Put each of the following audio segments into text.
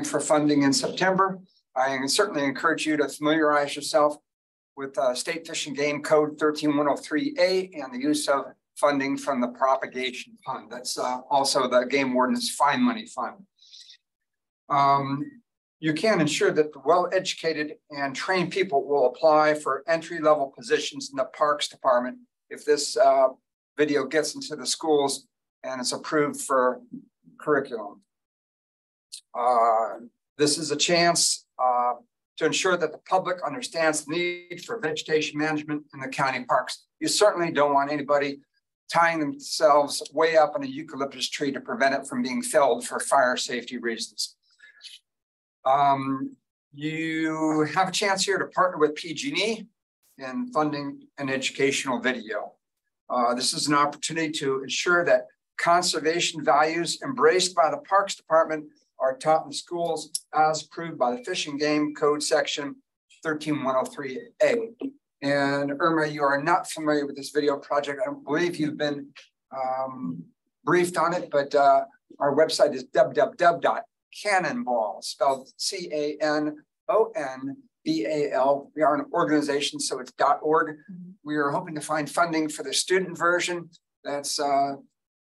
for funding in September. I certainly encourage you to familiarize yourself with State Fish and Game Code 13103A and the use of funding from the propagation fund. That's also the game warden's fine money fund. You can ensure that the well-educated and trained people will apply for entry-level positions in the Parks Department if this video gets into the schools and it's approved for curriculum. This is a chance to ensure that the public understands the need for vegetation management in the county parks. You certainly don't want anybody tying themselves way up in a eucalyptus tree to prevent it from being felled for fire safety reasons. You have a chance here to partner with PG&E in funding an educational video. This is an opportunity to ensure that conservation values embraced by the Parks Department are taught in schools as approved by the Fish and Game Code section 13103A. And Irma, you are not familiar with this video project. I don't believe you've been briefed on it, but our website is www.cannonball, spelled C-A-N-O-N-B-A-L. We are an organization, so it's .org. We are hoping to find funding for the student version. That's a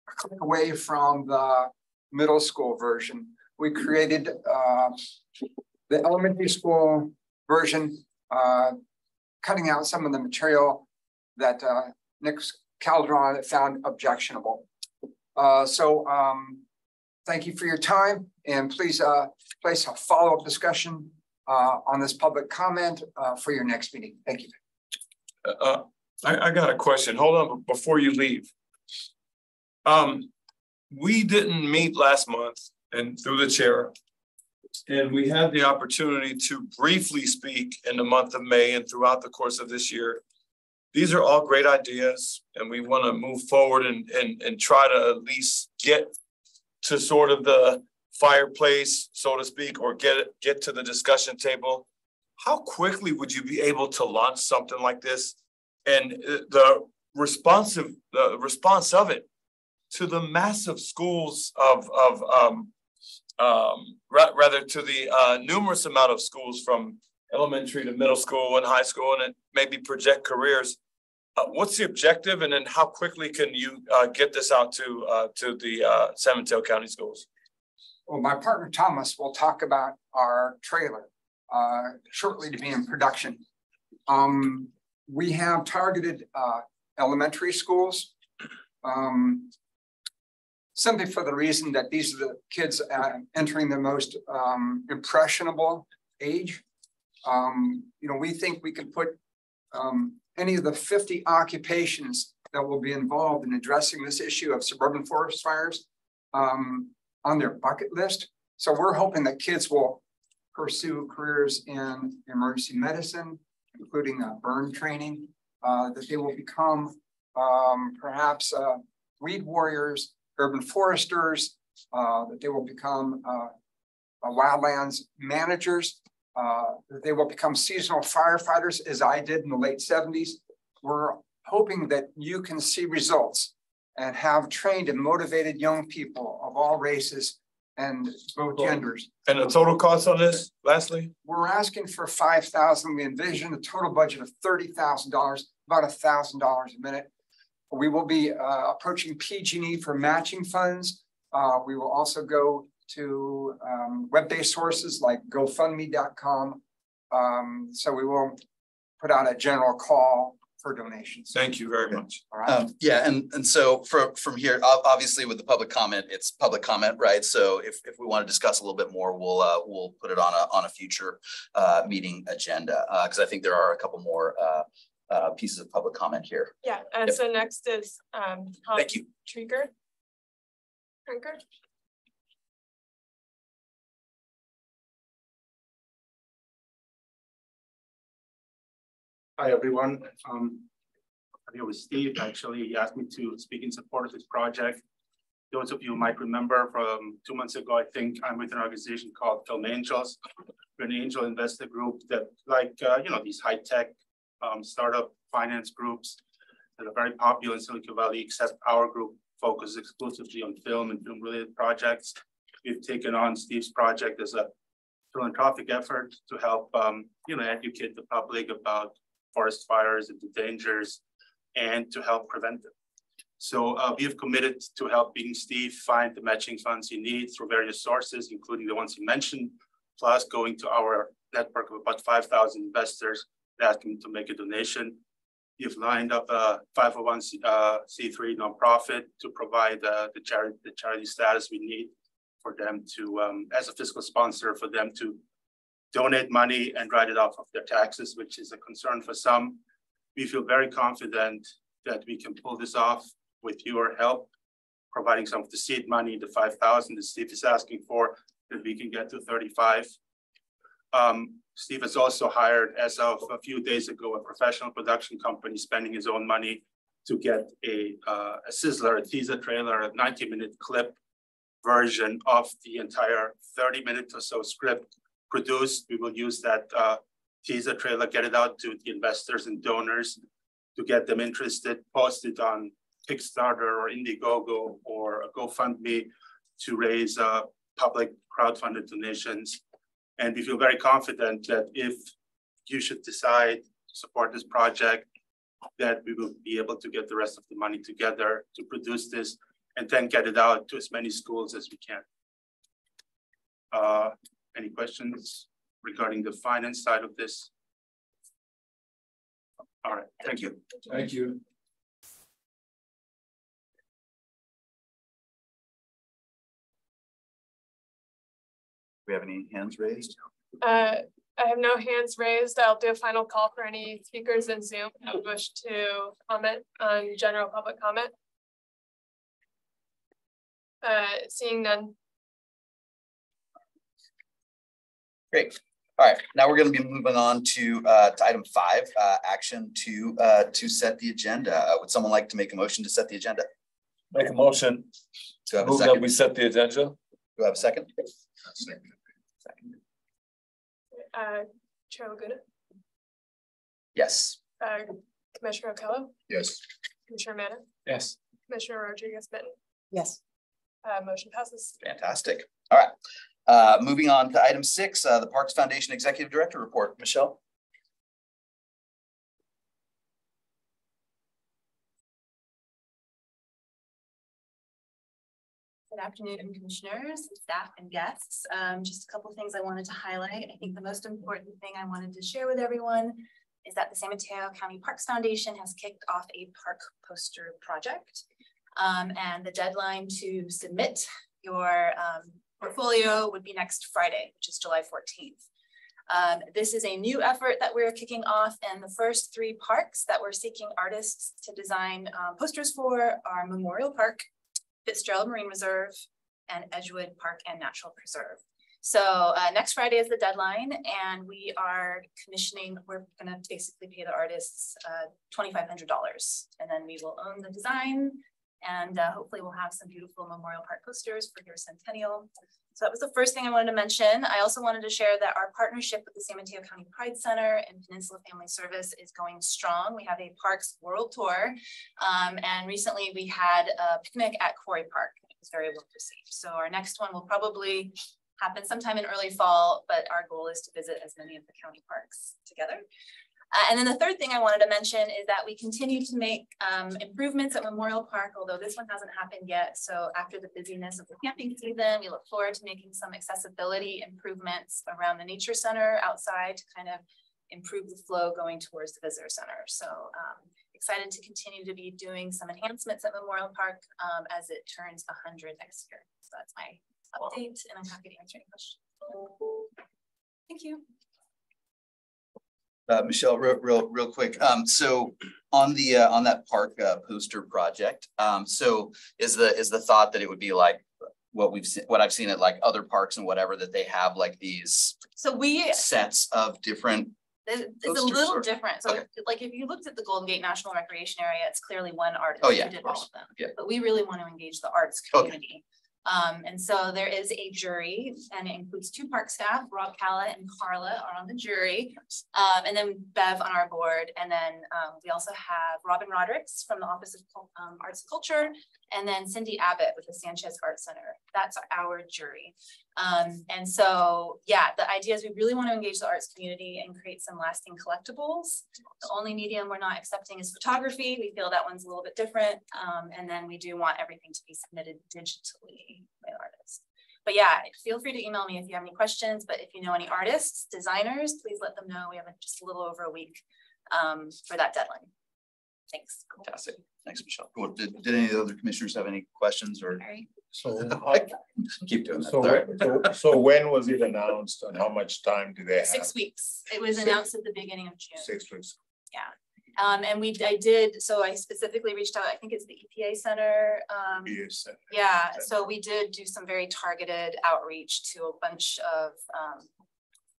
click away from the middle school version. We created the elementary school version, cutting out some of the material that Nick Calderon found objectionable. Thank you for your time, and please place a follow-up discussion on this public comment for your next meeting. Thank you. I got a question. Hold on before you leave. We didn't meet last month and through the chair, and we had the opportunity to briefly speak in the month of May and throughout the course of this year. These are all great ideas, and we want to move forward and try to at least get to sort of the fireplace, so to speak, or get to the discussion table. How quickly would you be able to launch something like this, and the response of it to the massive schools rather to the numerous amount of schools from elementary to middle school and high school, and maybe project careers? What's the objective, and then how quickly can you get this out to the San Mateo County schools? Well, my partner Thomas will talk about our trailer shortly to be in production. We have targeted elementary schools simply for the reason that these are the kids entering the most impressionable age. We think we can put any of the 50 occupations that will be involved in addressing this issue of suburban forest fires on their bucket list. So we're hoping that kids will pursue careers in emergency medicine, including burn training, that they will become perhaps weed warriors, urban foresters, that they will become wildlands managers, that they will become seasonal firefighters, as I did in the late 70s. We're hoping that you can see results and have trained and motivated young people of all races and both genders. And the total cost on this, lastly? We're asking for $5,000. We envision a total budget of $30,000, about $1,000 a minute. We will be approaching PG&E for matching funds. We will also go to web-based sources like GoFundMe.com. So we will put out a general call for donations. Thank you very much. All right. Yeah, and so from here, obviously with the public comment, it's public comment, right? So if we want to discuss a little bit more, we'll put it on a future meeting agenda, because I think there are a couple more pieces of public comment here. Yeah, and yep. So next is thank you. Trigger. Hi everyone. I think it was Steve actually. He asked me to speak in support of this project. Those of you might remember from 2 months ago, I think I'm with an organization called Film Angels. We're an angel investor group that, like these high-tech startup finance groups that are very popular in Silicon Valley, except our group focuses exclusively on film and film-related projects. We've taken on Steve's project as a philanthropic effort to help, educate the public about forest fires and the dangers and to help prevent them. So we have committed to helping Steve find the matching funds he needs through various sources, including the ones he mentioned, plus going to our network of about 5,000 investors and asking them to make a donation. We've lined up a 501c3 nonprofit to provide the charity status we need for them to, as a fiscal sponsor, for them to donate money and write it off of their taxes, which is a concern for some. We feel very confident that we can pull this off with your help, providing some of the seed money, the 5,000 that Steve is asking for, that we can get to 35. Steve has also hired, as of a few days ago, a professional production company spending his own money to get a sizzler, a teaser trailer, a 90-minute clip version of the entire 30-minute or so script produced. We will use that teaser trailer, get it out to the investors and donors to get them interested, post it on Kickstarter or Indiegogo or a GoFundMe to raise public crowdfunded donations. And we feel very confident that if you should decide to support this project, that we will be able to get the rest of the money together to produce this and then get it out to as many schools as we can. Any questions regarding the finance side of this? All right, thank you. Thank you. Do we have any hands raised? I have no hands raised. I'll do a final call for any speakers in Zoom that wish to comment on general public comment. Seeing none. Great. All right. Now we're going to be moving on to item 5, action to set the agenda. Would someone like to make a motion to set the agenda? Make a motion. Do I have a Move second? that we set the agenda. Do I have a second? Second. Chair Laguna. Yes. Commissioner Okello. Yes. Commissioner Manna. Yes. Commissioner Rodriguez-Smitten. Yes. Motion passes. Fantastic. All right. Moving on to item 6, the Parks Foundation Executive Director report. Michelle. Good afternoon, commissioners, staff, and guests. Just a couple of things I wanted to highlight. I think the most important thing I wanted to share with everyone is that the San Mateo County Parks Foundation has kicked off a park poster project. And the deadline to submit your portfolio would be next Friday, which is July 14th. This is a new effort that we're kicking off, and the first 3 parks that we're seeking artists to design posters for are Memorial Park, Fitzgerald Marine Reserve, and Edgewood Park and Natural Preserve. So next Friday is the deadline, and we are commissioning, we're gonna basically pay the artists $2,500, and then we will own the design, and hopefully we'll have some beautiful Memorial Park posters for your centennial. So that was the first thing I wanted to mention. I also wanted to share that our partnership with the San Mateo County Pride Center and Peninsula Family Service is going strong. We have a Parks World Tour, and recently we had a picnic at Quarry Park. It was very well received. So our next one will probably happen sometime in early fall, but our goal is to visit as many of the county parks together. And then the third thing I wanted to mention is that we continue to make improvements at Memorial Park, although this one hasn't happened yet. So after the busyness of the camping season, we look forward to making some accessibility improvements around the nature center outside to kind of improve the flow going towards the visitor center. So excited to continue to be doing some enhancements at Memorial Park as it turns 100 next year. So that's my update, and I'm happy to answer any questions. Thank you. Michelle, real quick. So on that park poster project, so is the thought that it would be like what I've seen at like other parks and whatever, that they have like these sets of different. It's a little different. So like if you looked at the Golden Gate National Recreation Area, it's clearly one artist who did all of them. Yeah. But we really want to engage the arts community. And so there is a jury, and it includes 2 park staff. Rob Calla and Carla are on the jury, and then Bev on our board. And then we also have Robin Rodericks from the Office of Arts and Culture, and then Cindy Abbott with the Sanchez Art Center. That's our jury. And so, yeah, the idea is we really want to engage the arts community and create some lasting collectibles. The only medium we're not accepting is photography. We feel that one's a little bit different. And then we do want everything to be submitted digitally by artists. But yeah, feel free to email me if you have any questions, but if you know any artists, designers, please let them know. We have just a little over a week for that deadline. Thanks. Fantastic. Thanks, Michelle. Cool. Did any of the other commissioners have any questions or? So Keep doing that. So when was it announced and how much time do they have? 6 weeks. It was announced at the beginning of June. 6 weeks. Yeah. And I specifically reached out, I think it's the EPA Center. Yes. Yeah, so we did do some very targeted outreach to a bunch of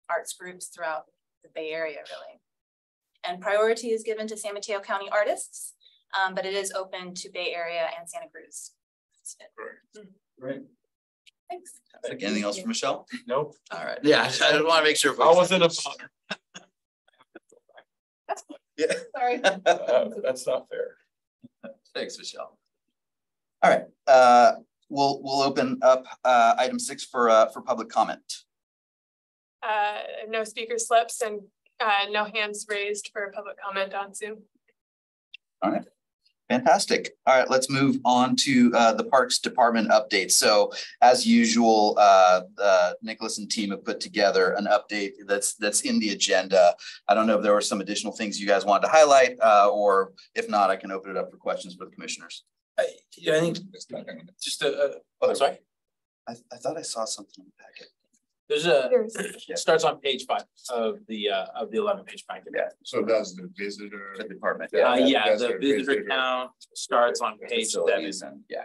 arts groups throughout the Bay Area, really. And priority is given to San Mateo County artists, but it is open to Bay Area and Santa Cruz. Right. Thanks. Anything else for Michelle? Nope. All right. Yeah, I want to make sure. I was in a. Yeah. Sorry. That's not fair. Thanks, Michelle. All right. We'll open up item 6 for public comment. No speaker slips and no hands raised for public comment on Zoom. All right. Fantastic. All right, let's move on to the Parks Department update. So as usual, Nicholas and team have put together an update that's in the agenda. I don't know if there were some additional things you guys wanted to highlight, or if not, I can open it up for questions for the commissioners. Yeah, I think just Oh, sorry. I thought I saw something in the packet. There's it starts on page 5 of the 11-page packet. Yeah. So does the visitor department? Yeah, That's the their visitor count starts on page 7. Yeah.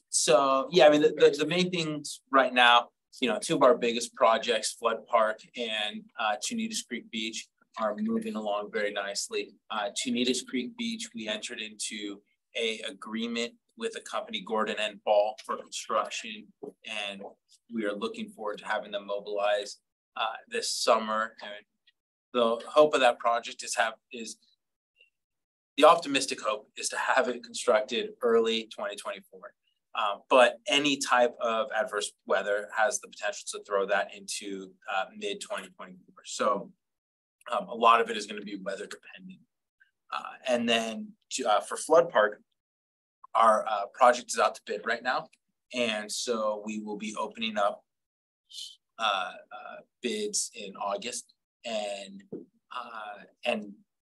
So yeah, I mean the main things right now, 2 of our biggest projects, Flood Park and Chunitas Creek Beach, are moving along very nicely. Chunitas Creek Beach, we entered into a agreement with a company, Gordon and Ball, for construction, and we are looking forward to having them mobilize this summer. And the hope of that project is the optimistic hope is to have it constructed early 2024. But any type of adverse weather has the potential to throw that into mid 2024. So a lot of it is going to be weather dependent. And then for Flood Park, our project is out to bid right now. And so we will be opening up bids in August, and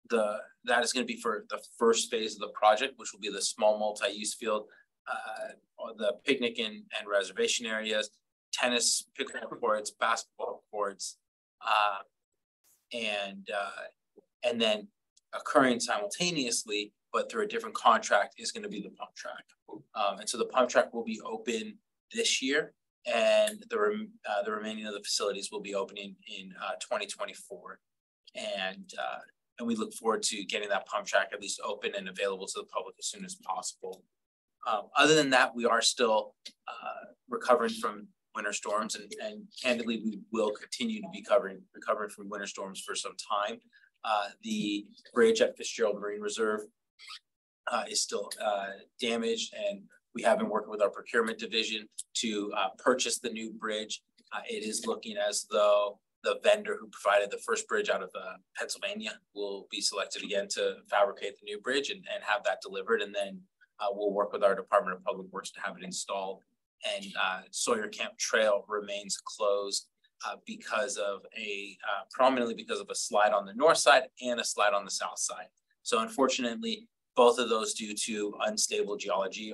that is going to be for the first phase of the project, which will be the small multi-use field, the picnic and reservation areas, tennis, pickleball courts, basketball courts, and then occurring simultaneously, but through a different contract, is going to be the pump track. And so the pump track will be open this year, and the remaining of the facilities will be opening in 2024. And we look forward to getting that pump track at least open and available to the public as soon as possible. Other than that, we are still recovering from winter storms, and candidly, we will continue to be recovering from winter storms for some time. The bridge at Fitzgerald Marine Reserve is still damaged, and we have been working with our procurement division to purchase the new bridge. It is looking as though the vendor who provided the first bridge out of Pennsylvania will be selected again to fabricate the new bridge and have that delivered, and then we'll work with our Department of Public Works to have it installed. And Sawyer Camp Trail remains closed because of prominently because of a slide on the north side and a slide on the south side. So unfortunately, both of those, due to unstable geology,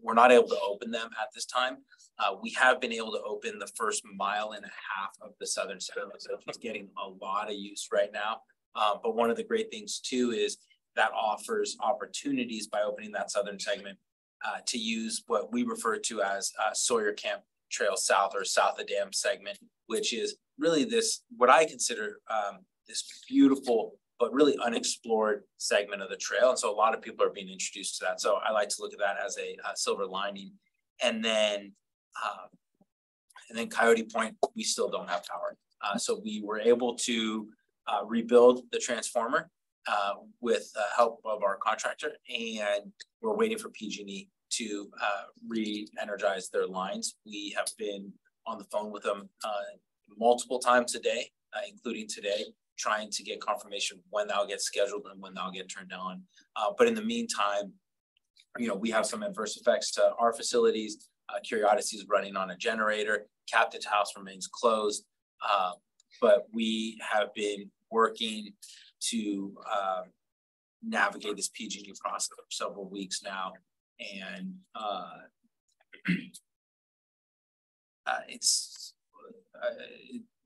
we're not able to open them at this time. We have been able to open the first 1.5 miles of the southern segment, so it's getting a lot of use right now. But one of the great things too is that offers opportunities by opening that southern segment to use what we refer to as Sawyer Camp Trail South, or South of Dam segment, which is really what I consider this beautiful but really unexplored segment of the trail. And so a lot of people are being introduced to that. So I like to look at that as a silver lining. And then Coyote Point, we still don't have power. So we were able to rebuild the transformer with help of our contractor, and we're waiting for PG&E to re-energize their lines. We have been on the phone with them multiple times a day, including today, trying to get confirmation when that'll get scheduled and when that'll get turned on. But in the meantime, we have some adverse effects to our facilities. Curiosity is running on a generator. Captain's house remains closed. But we have been working to navigate this PG&E process for several weeks now. And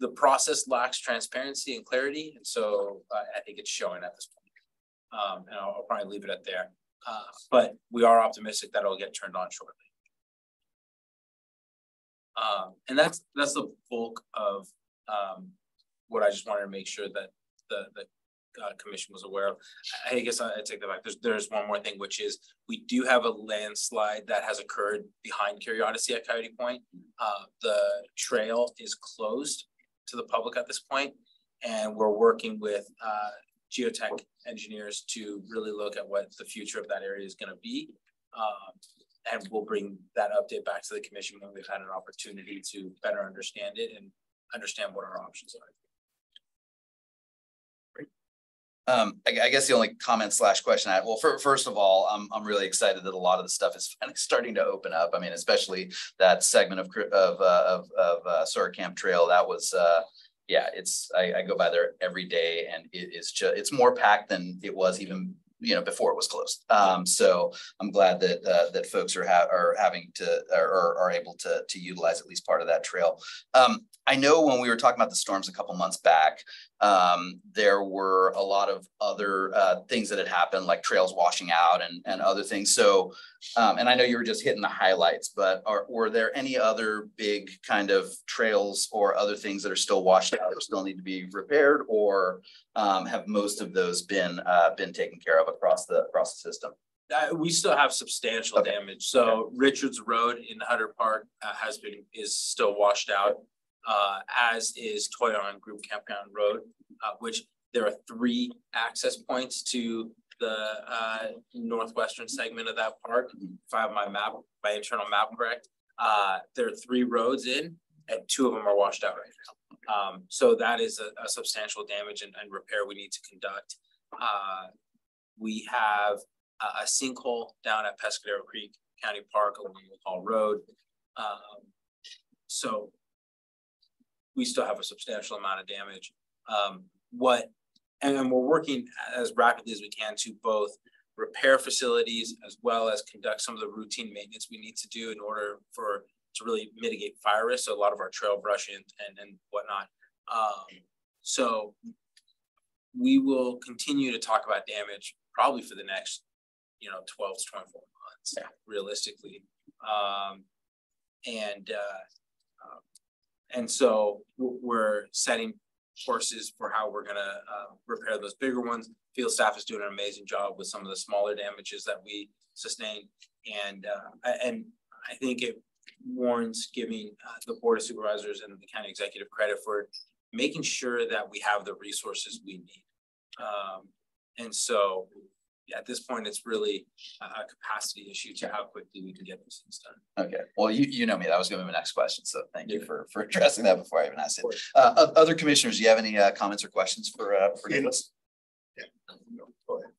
the process lacks transparency and clarity. And so I think it's showing at this point. And I'll probably leave it at there. But we are optimistic that it'll get turned on shortly. And that's the bulk of what I just wanted to make sure that the commission was aware of. I guess I take that back. There's one more thing, which is we do have a landslide that has occurred behind Curiosity at Coyote Point. The trail is closed to the public at this point, and we're working with geotech engineers to really look at what the future of that area is going to be. And we'll bring that update back to the commission when we've had an opportunity to better understand it and understand what our options are. I guess the only comment / question I have, well, first of all, I'm really excited that a lot of the stuff is starting to open up. I mean, especially that segment of Sawyer Camp Trail. That was, yeah, I go by there every day, and it's more packed than it was even before it was closed. So I'm glad that folks are having to or are able to utilize at least part of that trail. I know when we were talking about the storms a couple months back, there were a lot of other things that had happened, like trails washing out and other things. So, and I know you were just hitting the highlights, but were there any other big kind of trails or other things that are still washed out that still need to be repaired, or have most of those been taken care of across the system? We still have substantial damage. So Richards Road in Hutter Park is still washed out, as is Toyon Group Campground Road, which there are 3 access points to the northwestern segment of that park. If I have my internal map correct, there are 3 roads in, and 2 of them are washed out right now. So that is a substantial damage and repair we need to conduct. We have a sinkhole down at Pescadero Creek County Park along Hall Road. So we still have a substantial amount of damage. And we're working as rapidly as we can to both repair facilities as well as conduct some of the routine maintenance we need to do in order to really mitigate fire risk. So a lot of our trail brush and whatnot. So we will continue to talk about damage probably for the next 12 to 24 months, realistically. And so we're setting courses for how we're going to repair those bigger ones. Field staff is doing an amazing job with some of the smaller damages that we sustained. And I think it warrants giving the Board of Supervisors and the county executive credit for making sure that we have the resources we need. And so at this point, it's really a capacity issue to how quickly we can get those things done. Okay. Well, you know me, that was going to be my next question. So thank you for addressing that before I even asked it. Other commissioners, do you have any comments or questions for Nicholas? Yeah. No, go ahead.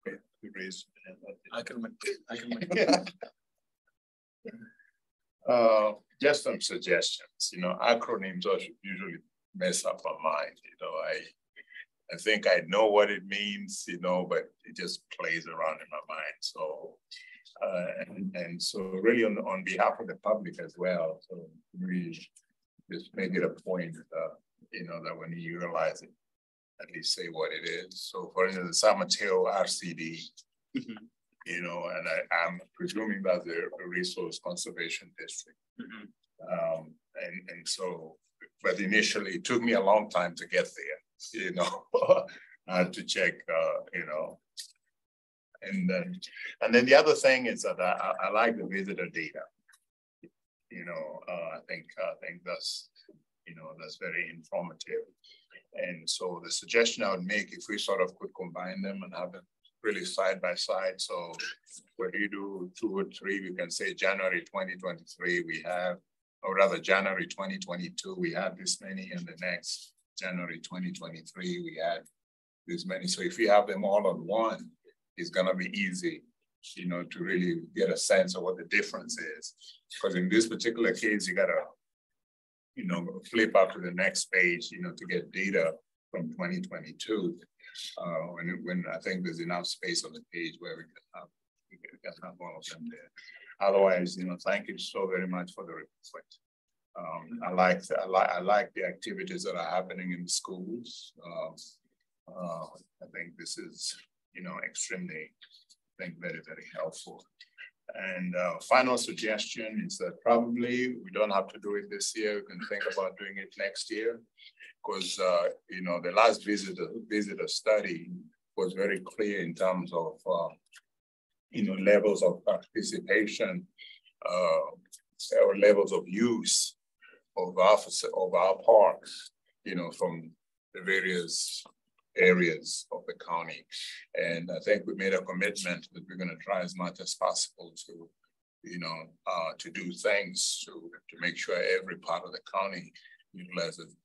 Okay. You raise. I can. Just some suggestions. Acronyms usually mess up my mind. I think I know what it means, but it just plays around in my mind. So, and so really on behalf of the public as well, so we just make it a point, that when you realize it, at least say what it is. So for instance, the San Mateo RCD, and I'm presuming that's a resource conservation district. And so, but initially it took me a long time to get there. I had to check, and then the other thing is that I like the visitor data. I think that's that's very informative. And so the suggestion I would make, if we sort of could combine them and have them really side by side. So when you do 2 or 3, we can say January 2023, we have, or rather January 2022, we have this many, and the next January 2023, we had this many. So if we have them all on one, it's gonna be easy, you know, to really get a sense of what the difference is. Because in this particular case, you gotta, you know, flip up to the next page, you know, to get data from 2022. When I think there's enough space on the page where we can have all of them there. Otherwise, you know, thank you so very much for the report. I like the activities that are happening in the schools. I think this is, you know, extremely, I think, very, very helpful. And final suggestion is that probably we don't have to do it this year. We can think about doing it next year, because you know, the last visitor study was very clear in terms of you know, levels of participation or levels of use of our parks, you know, from the various areas of the county. And I think we made a commitment that we're going to try as much as possible to, you know, to do things to make sure every part of the county utilizes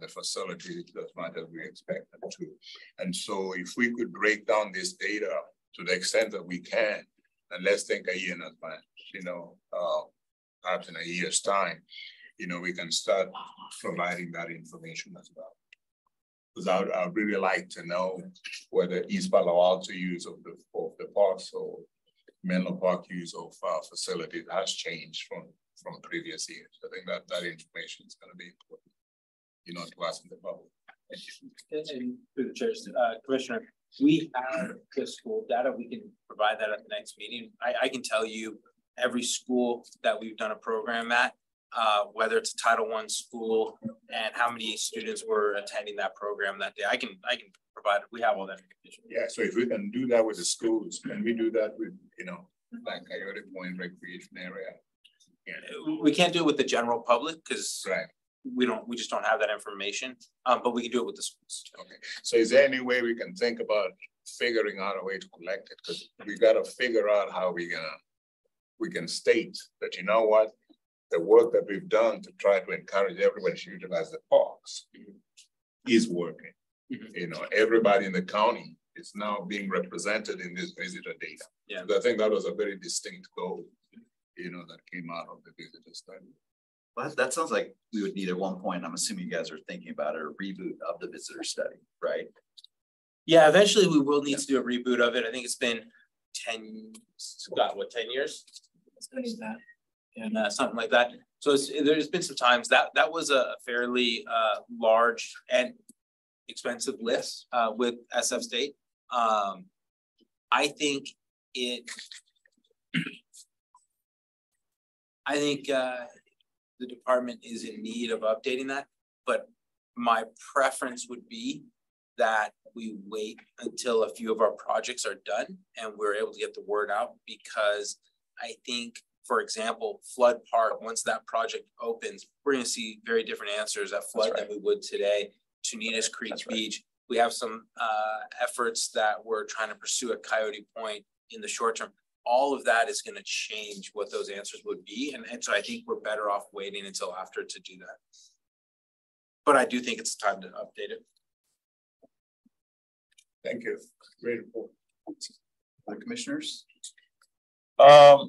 the facility as much as we expect them to. And so if we could break down this data to the extent that we can, and let's think a year in advance, you know, perhaps in a year's time, you know, we can start providing that information as well. Because I would really like to know whether East Palo Alto use of the parks or Menlo Park use of facilities has changed from previous years. I think that information is going to be important, you know, to us in the public. And through the chairs, Commissioner, we have the school data. We can provide that at the next meeting. I can tell you every school that we've done a program at, whether it's a Title I school and how many students were attending that program that day. I can provide it. We have all that information. Yeah, so if we can do that with the schools, can we do that with, you know, like Coyote Point Recreation Area? Yeah. We can't do it with the general public because right. We just don't have that information, but we can do it with the schools. Okay, so is there any way we can think about figuring out a way to collect it? Because we got to figure out how we can state that, you know what, the work that we've done to try to encourage everybody to utilize the parks is working. You know, everybody in the county is now being represented in this visitor data. Yeah, so I think that was a very distinct goal, you know, that came out of the visitor study. Well, that sounds like we would need at one point, I'm assuming you guys are thinking about a reboot of the visitor study, right? Yeah, eventually we will need to do a reboot of it. I think it's been 10 years? And something like that. So there's been some times that was a fairly large and expensive list with SF State. I think the department is in need of updating that, but my preference would be that we wait until a few of our projects are done and we're able to get the word out, because I think, for example, Flood Park, once that project opens, we're going to see very different answers at Flood than we would today. Tunitas Creek Beach. We have some efforts that we're trying to pursue at Coyote Point in the short term. All of that is going to change what those answers would be. And so I think we're better off waiting until after to do that. But I do think it's time to update it. Thank you. Great report. Other commissioners? I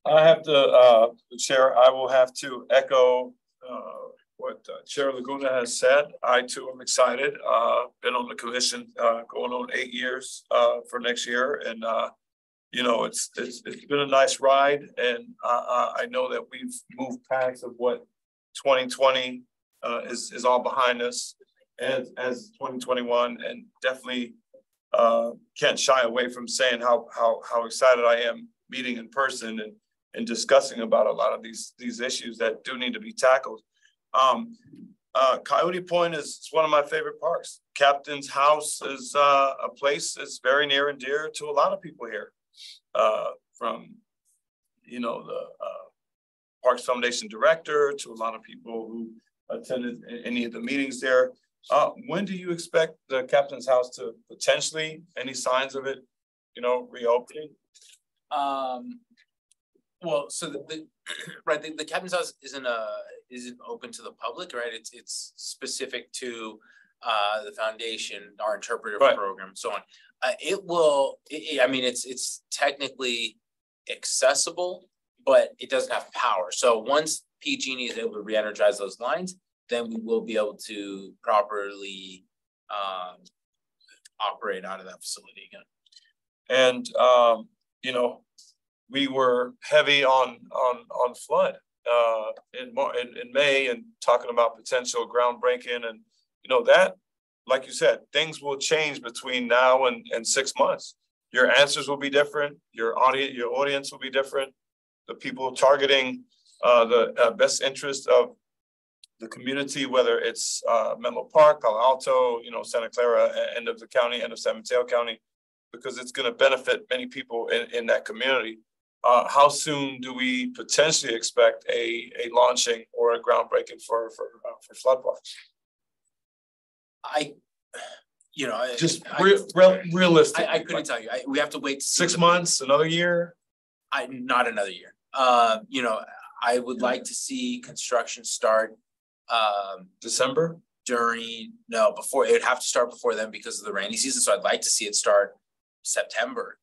have to, Chair, I will have to echo what Chair Laguna has said. I too am excited. Been on the commission going on 8 years for next year. And you know, it's been a nice ride, and I know that we've moved past of what 2020 is all behind us as 2021, and definitely can't shy away from saying how excited I am meeting in person and discussing about a lot of these issues that do need to be tackled. Coyote Point is one of my favorite parks. Captain's House is a place that's very near and dear to a lot of people here. From, you know, the Parks Foundation director to a lot of people who attended any of the meetings there. When do you expect the captain's house to potentially, any signs of it, you know, reopening? Well, so right, the captain's house isn't open to the public, right? It's specific to the foundation, our interpretive program, so on. I mean, it's technically accessible, but it doesn't have power. So once PG&E is able to re-energize those lines, then we will be able to properly operate out of that facility again. And you know, we were heavy on flood in May and talking about potential groundbreaking, and you know that, like you said, things will change between now and 6 months. Your answers will be different. Your audience will be different. The people targeting the best interest of the community, whether it's Menlo Park, Palo Alto, you know, Santa Clara, end of the county, end of San Mateo County, because it's going to benefit many people in that community. How soon do we potentially expect a launching or a groundbreaking for flood parks? Realistic. I couldn't tell you. We have to wait 6 months, another year. Not another year. You know, I would like to see construction start December. Before. It would have to start before then because of the rainy season. So I'd like to see it start September.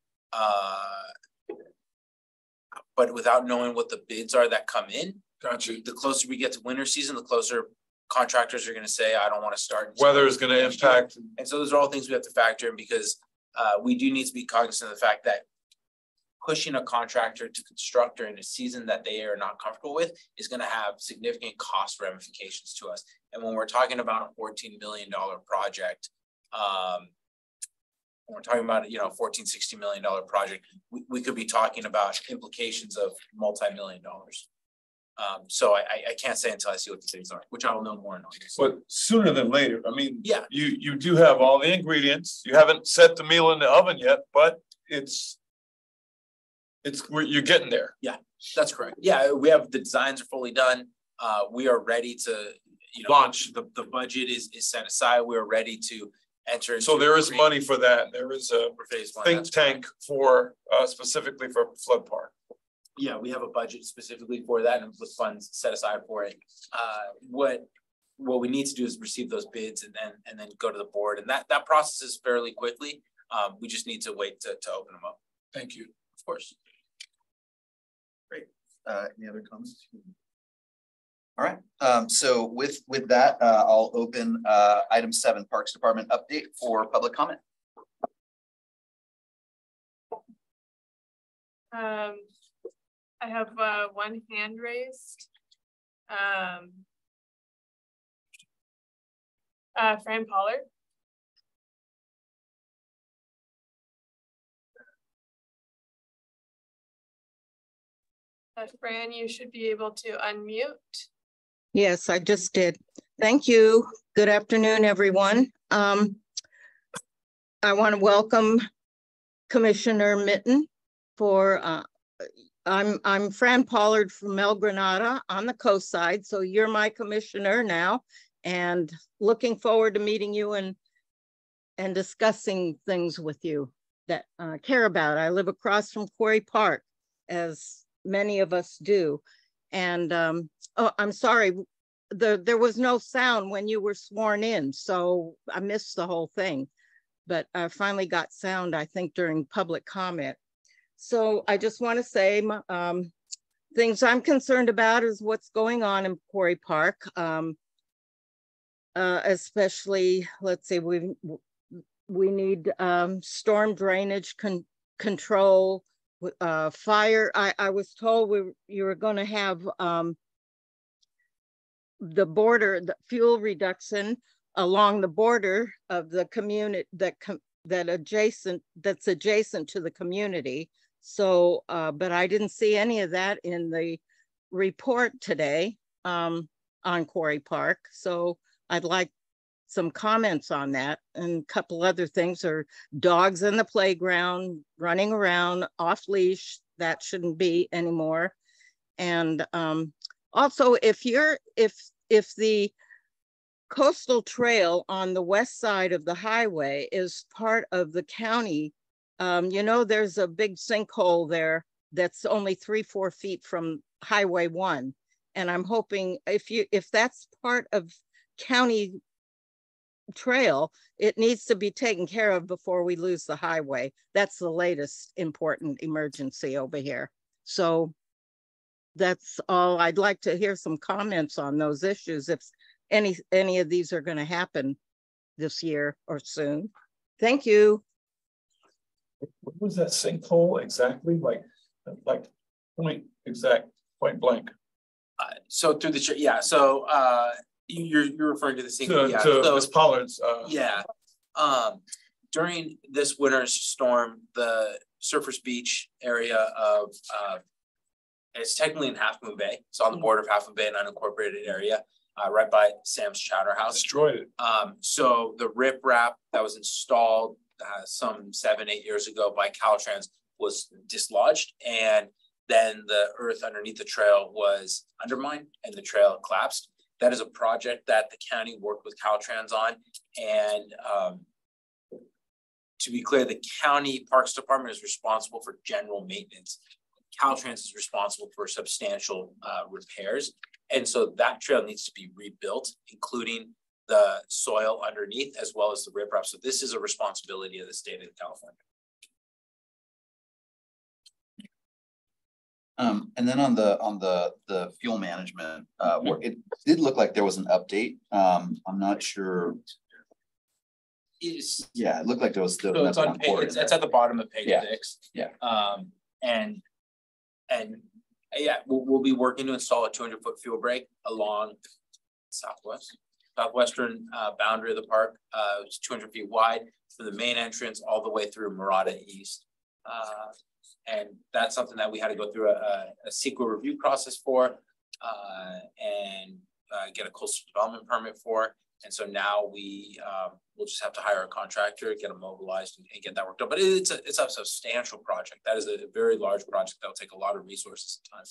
But without knowing what the bids are that come in, gotcha. The closer we get to winter season, the closer contractors are going to say, I don't want to start. Weather is going to impact. And so those are all things we have to factor in, because we do need to be cognizant of the fact that pushing a contractor to construct during a season that they are not comfortable with is going to have significant cost ramifications to us. And when we're talking about a $14 million project, when we're talking about, you know, $14-16 million project, we could be talking about implications of multi-million dollars. So I can't say until I see what the bids are, which I will know more in August. But sooner than later. I mean, yeah, you do have all the ingredients. You haven't set the meal in the oven yet, but it's where you're getting there. Yeah, that's correct. Yeah, we have the designs are fully done. We are ready to, you know, launch. The budget is set aside. We are ready to enter into. So there is money for that. There is a think tank for specifically for flood park. Yeah, we have a budget specifically for that and with funds set aside for it. What we need to do is receive those bids and then go to the board, and that process is fairly quickly. We just need to wait to open them up. Thank you. Of course. Great. Any other comments? All right. So with that, I'll open item 7, Parks Department update for public comment. I have one hand raised. Fran Pollard. Fran, you should be able to unmute. Yes, I just did. Thank you. Good afternoon, everyone. I want to welcome Commissioner Mitten for, I'm Fran Pollard from El Granada on the coast side. So you're my commissioner now, and looking forward to meeting you and discussing things with you that I care about. I live across from Quarry Park, as many of us do. And oh, I'm sorry, there was no sound when you were sworn in, so I missed the whole thing. But I finally got sound, I think, during public comment. So I just want to say things I'm concerned about is what's going on in Quarry Park. Especially, let's say we need storm drainage control, fire. I was told you were going to have the border, the fuel reduction along the border of the community that's adjacent to the community. So, but I didn't see any of that in the report today on Quarry Park. So I'd like some comments on that, and a couple other things are dogs in the playground, running around off leash. That shouldn't be anymore. And also if the coastal trail on the west side of the highway is part of the county. You know, there's a big sinkhole there that's only 3-4 feet from Highway 1. And I'm hoping if that's part of county trail, it needs to be taken care of before we lose the highway. That's the latest important emergency over here. So that's all. I'd like to hear some comments on those issues if any of these are going to happen this year or soon. Thank you. What was that sinkhole exactly? Like point blank. So through the yeah. So you're referring to the sinkhole. Yeah. To so, Ms. Pollard's. Yeah. During this winter storm, the Surfers Beach area of it's technically in Half Moon Bay, so on the border of Half Moon Bay, an unincorporated area, right by Sam's Chowder House. Destroyed it. So the riprap that was installed some 7-8 years ago by Caltrans was dislodged, and then the earth underneath the trail was undermined and the trail collapsed. That is a project that the county worked with Caltrans on, and to be clear, the county parks department is responsible for general maintenance. Caltrans is responsible for substantial repairs. And so that trail needs to be rebuilt, including the soil underneath as well as the riprap. So this is a responsibility of the state of California. And then on the fuel management, it did look like there was an update. I'm not sure. Yeah, it looked like there was still. So it's on page. It's at the bottom of page 6. Yeah. And yeah, we'll be working to install a 200-foot fuel break along southwestern boundary of the park. It's 200 feet wide from the main entrance all the way through Murata East. And that's something that we had to go through a CEQA review process for and get a coastal development permit for. And so now we'll just have to hire a contractor, get them mobilized, and get that worked out. But it's a substantial project. That is a very large project that will take a lot of resources and time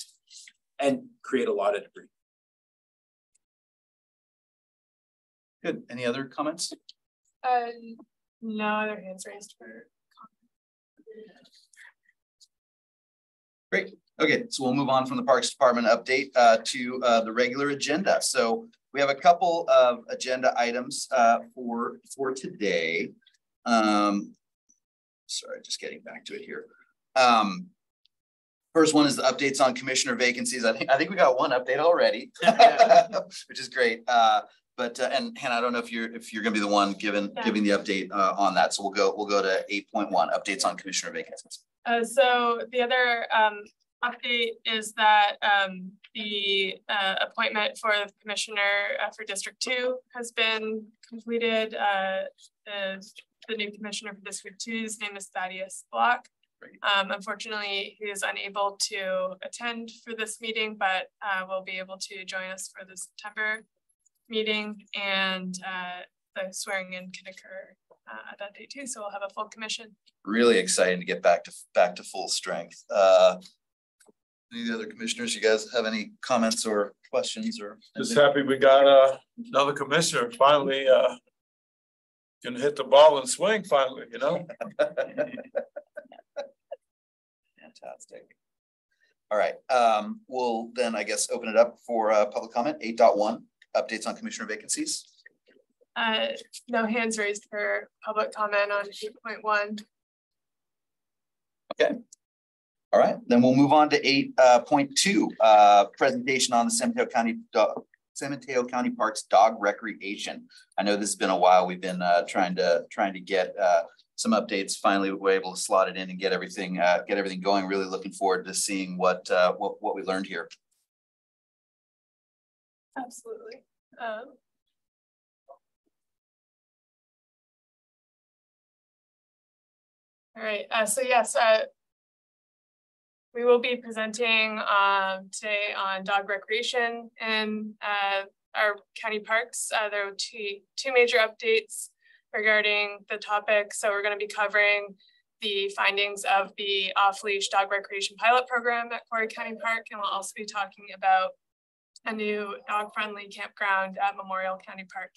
and create a lot of debris. Good. Any other comments? No other hands raised for comment. Great. Okay, so we'll move on from the Parks Department update to the regular agenda. So we have a couple of agenda items for today. Sorry, just getting back to it here. First one is the updates on commissioner vacancies. I think we got one update already, which is great. And Hannah, I don't know if you're going to be the one giving the update on that. So we'll go to 8.1 updates on commissioner vacancies. So the other update is that the appointment for the commissioner for District 2 has been completed. The new commissioner for District 2's name is Thaddeus Block. Unfortunately, he is unable to attend for this meeting, but will be able to join us for the September meeting, and the swearing in can occur at that date too. So we'll have a full commission. Really exciting to get back to full strength. Any of the other commissioners, you guys have any comments or questions or? Just happy we got another commissioner finally can hit the ball and swing finally, you know. Fantastic. All right, we'll then I guess open it up for public comment. 8.1 updates on commissioner vacancies. No hands raised for public comment on 8.1. Okay. All right, then we'll move on to 8.2, presentation on the San Mateo County Parks dog recreation. I know this has been a while. We've been trying to get some updates. Finally, we were able to slot it in and get everything going. Really looking forward to seeing what we learned here. Absolutely. All right. So yes. We will be presenting today on dog recreation in our county parks. There are two major updates regarding the topic. So we're going to be covering the findings of the off-leash dog recreation pilot program at Quarry County Park, and we'll also be talking about a new dog-friendly campground at Memorial County Park.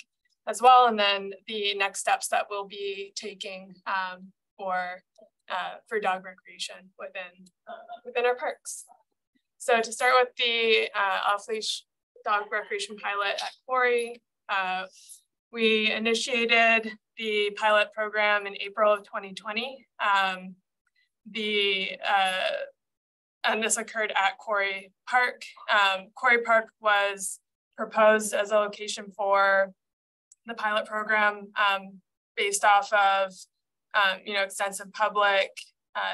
as well, and then the next steps that we'll be taking for dog recreation within our parks. So to start with the off-leash dog recreation pilot at Quarry, we initiated the pilot program in April of 2020. And this occurred at Quarry Park. Quarry Park was proposed as a location for the pilot program based off of extensive public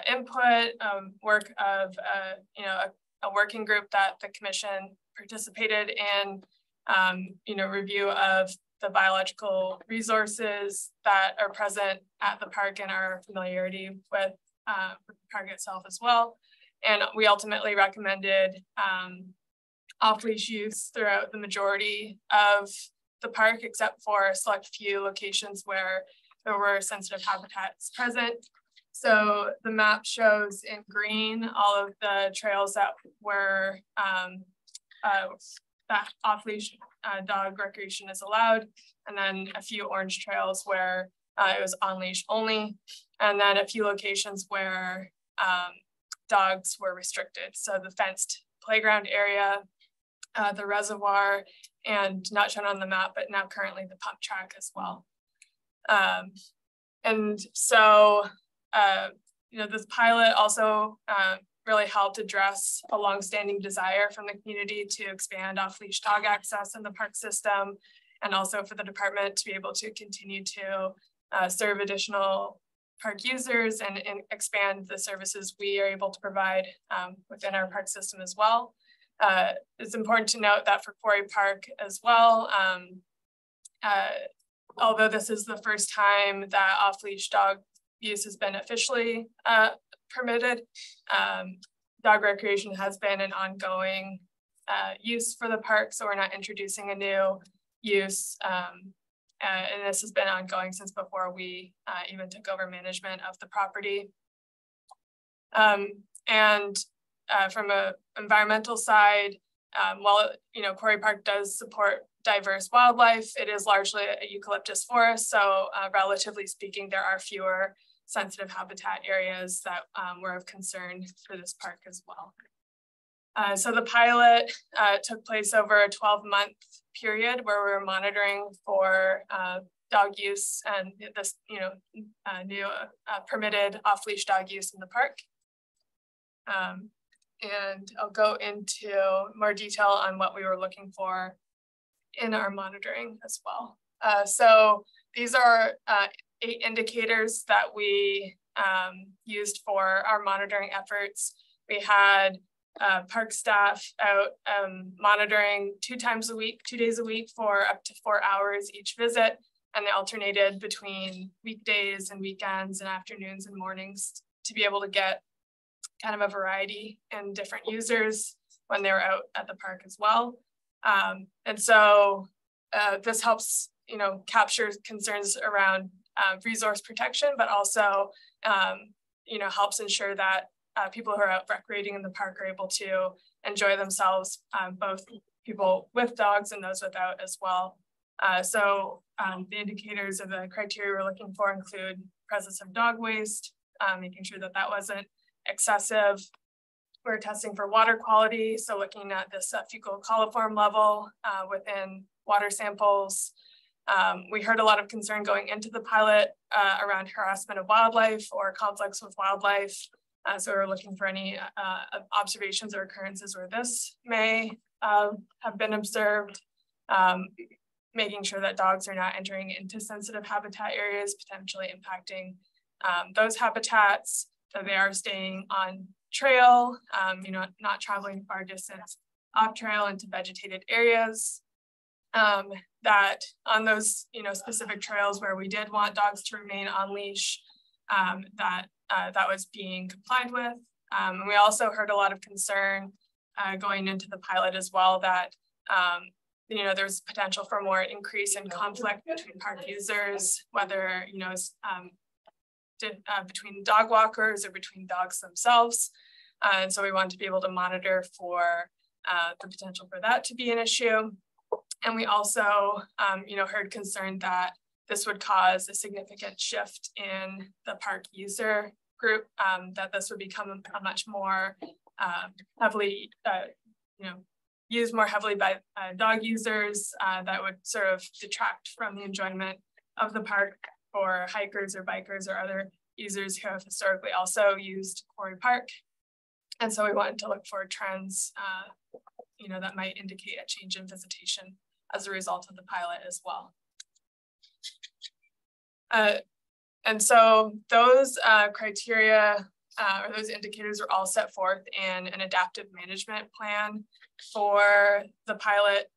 input, work of a working group that the commission participated in, review of the biological resources that are present at the park and our familiarity with the park itself as well. And we ultimately recommended off-leash use throughout the majority of the park, except for a select few locations where there were sensitive habitats present. So the map shows in green all of the trails that were that off-leash dog recreation is allowed, and then a few orange trails where it was on-leash only, and then a few locations where dogs were restricted. So the fenced playground area, the reservoir, and not shown on the map, but now currently the pump track as well. And so, this pilot also really helped address a longstanding desire from the community to expand off-leash dog access in the park system, and also for the department to be able to continue to serve additional park users and expand the services we are able to provide within our park system as well. It's important to note that for Quarry Park as well, although this is the first time that off-leash dog use has been officially permitted, dog recreation has been an ongoing use for the park, so we're not introducing a new use. And this has been ongoing since before we even took over management of the property. And from an environmental side, while Quarry Park does support diverse wildlife, it is largely a eucalyptus forest. So relatively speaking, there are fewer sensitive habitat areas that were of concern for this park as well. So the pilot took place over a 12-month period where we were monitoring for dog use and this, new permitted off-leash dog use in the park. And I'll go into more detail on what we were looking for in our monitoring as well. So these are 8 indicators that we used for our monitoring efforts. We had park staff out monitoring 2 times a week, 2 days a week for up to 4 hours each visit, and they alternated between weekdays and weekends and afternoons and mornings to be able to get kind of a variety in different users when they were out at the park as well. And so this helps, capture concerns around resource protection, but also, helps ensure that people who are out recreating in the park are able to enjoy themselves, both people with dogs and those without as well. So the indicators of the criteria we're looking for include presence of dog waste, making sure that that wasn't excessive. We're testing for water quality, so looking at this fecal coliform level within water samples. We heard a lot of concern going into the pilot around harassment of wildlife or conflicts with wildlife. So we're looking for any observations or occurrences where this may have been observed, making sure that dogs are not entering into sensitive habitat areas, potentially impacting those habitats, that they are staying on trail, not traveling far distance off trail into vegetated areas. That on those, specific trails where we did want dogs to remain on leash, that was being complied with. And we also heard a lot of concern going into the pilot as well that, there's potential for more increase in conflict between park users, whether, between dog walkers or between dogs themselves. And so we want to be able to monitor for the potential for that to be an issue. And we also, heard concern that this would cause a significant shift in the park user group, that this would become a much more heavily, used more heavily by dog users, that would sort of detract from the enjoyment of the park for hikers or bikers or other users who have historically also used Quarry Park. And so we wanted to look for trends, that might indicate a change in visitation as a result of the pilot as well. And so those criteria or those indicators are all set forth in an adaptive management plan for the pilot,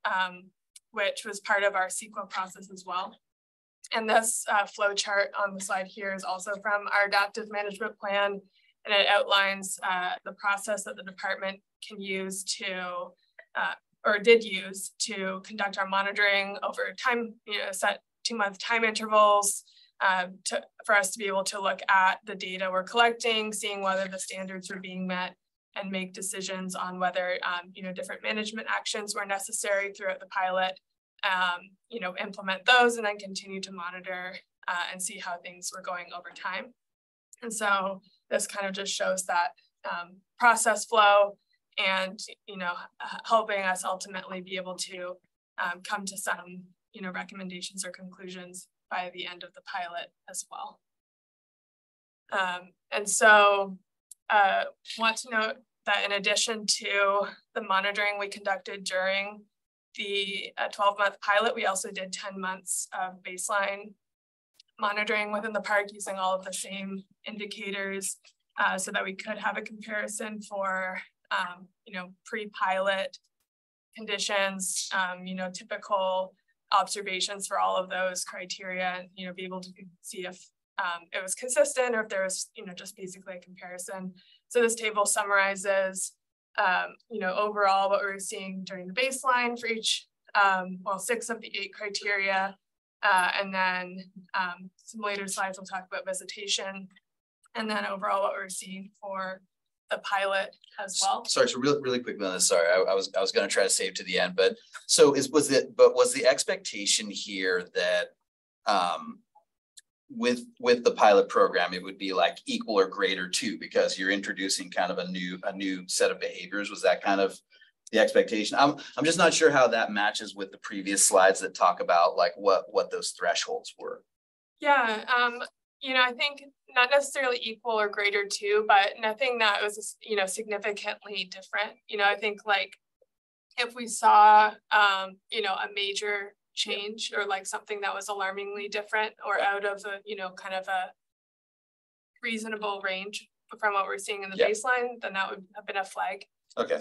which was part of our CEQA process as well. And this flow chart on the slide here is also from our adaptive management plan, and it outlines the process that the department can use to, or did use to conduct our monitoring over time, set 2-month time intervals, for us to be able to look at the data we're collecting, seeing whether the standards were being met, and make decisions on whether different management actions were necessary throughout the pilot, implement those, and then continue to monitor and see how things were going over time. And so this kind of just shows that process flow and helping us ultimately be able to come to some recommendations or conclusions by the end of the pilot as well. And so want to note that in addition to the monitoring we conducted during the 12-month pilot, we also did 10 months of baseline monitoring within the park using all of the same indicators, so that we could have a comparison for pre-pilot conditions, typical observations for all of those criteria, and be able to see if it was consistent or if there was just basically a comparison. So this table summarizes overall what we were seeing during the baseline for each 6 of the 8 criteria, and then some later slides will talk about visitation, and then overall what we're seeing for the pilot as well. Sorry, so really quickly on this. Sorry, I was going to try to save to the end, but so was the expectation here that with the pilot program it would be like equal or greater to, because you're introducing kind of a new set of behaviors? Was that kind of the expectation? I'm just not sure how that matches with the previous slides that talk about like what those thresholds were. Yeah, I think not necessarily equal or greater to, but nothing that was, significantly different. I think like if we saw, a major change or like something that was alarmingly different or out of a, kind of a reasonable range from what we're seeing in the baseline, then that would have been a flag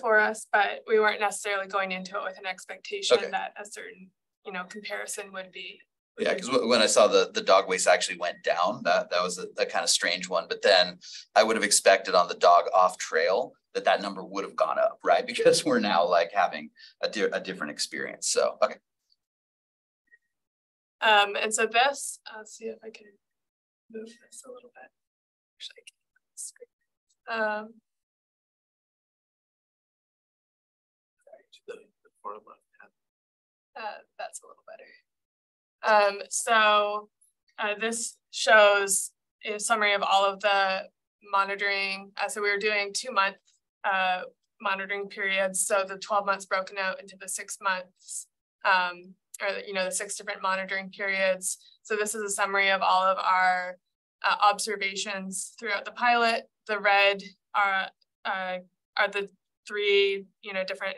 for us. But we weren't necessarily going into it with an expectation that a certain, comparison would be. Yeah, because when I saw the dog waste actually went down, that was a kind of strange one. But then I would have expected on the dog off trail that number would have gone up, right? Because we're now like having a different experience. So, okay. And so this, let's see if I can move this a little bit. Actually, I can't. That's a little better. So this shows a summary of all of the monitoring. So we were doing 2-month monitoring periods. So the 12 months broken out into the 6 months, or the 6 different monitoring periods. So this is a summary of all of our observations throughout the pilot. The red are the 3 different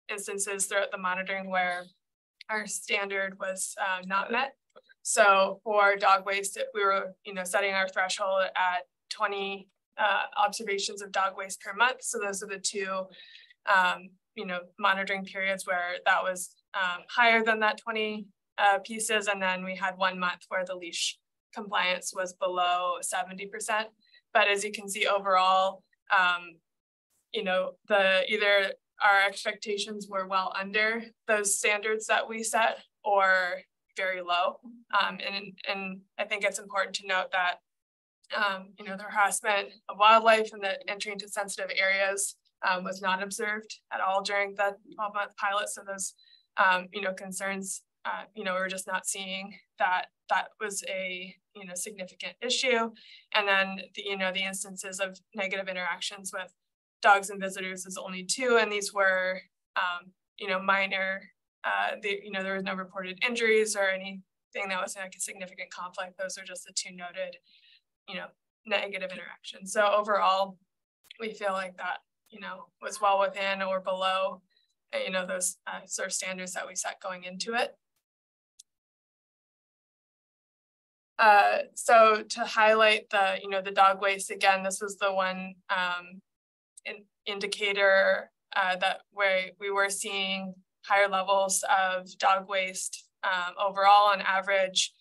instances throughout the monitoring where our standard was not met. So for dog waste, we were setting our threshold at 20 observations of dog waste per month. So those are the 2 monitoring periods where that was higher than that 20 pieces, and then we had 1 month where the leash compliance was below 70%. But as you can see overall, either our expectations were well under those standards that we set or very low. And I think it's important to note that the harassment of wildlife and the entry into sensitive areas was not observed at all during the 12-month pilot. So those concerns, we're just not seeing that was a, significant issue. And then, the instances of negative interactions with dogs and visitors is only 2. And these were, minor, there was no reported injuries or anything that was like a significant conflict. Those are just the 2 noted, negative interactions. So overall, we feel like that, was well within or below, those sort of standards that we set going into it. So to highlight the, the dog waste, again, this was the one indicator that where we were seeing higher levels of dog waste overall. On average,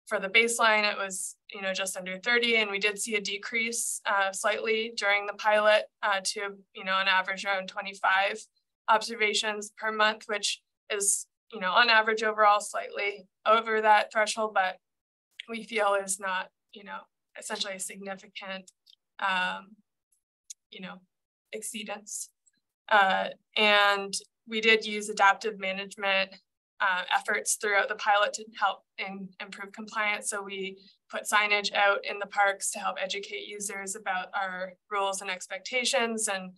for the baseline, it was, just under 30, and we did see a decrease slightly during the pilot to, on average around 25 observations per month, which is, on average overall slightly over that threshold, but we feel is not, essentially a significant, exceedance. And we did use adaptive management efforts throughout the pilot to help improve compliance. So we put signage out in the parks to help educate users about our rules and expectations, and,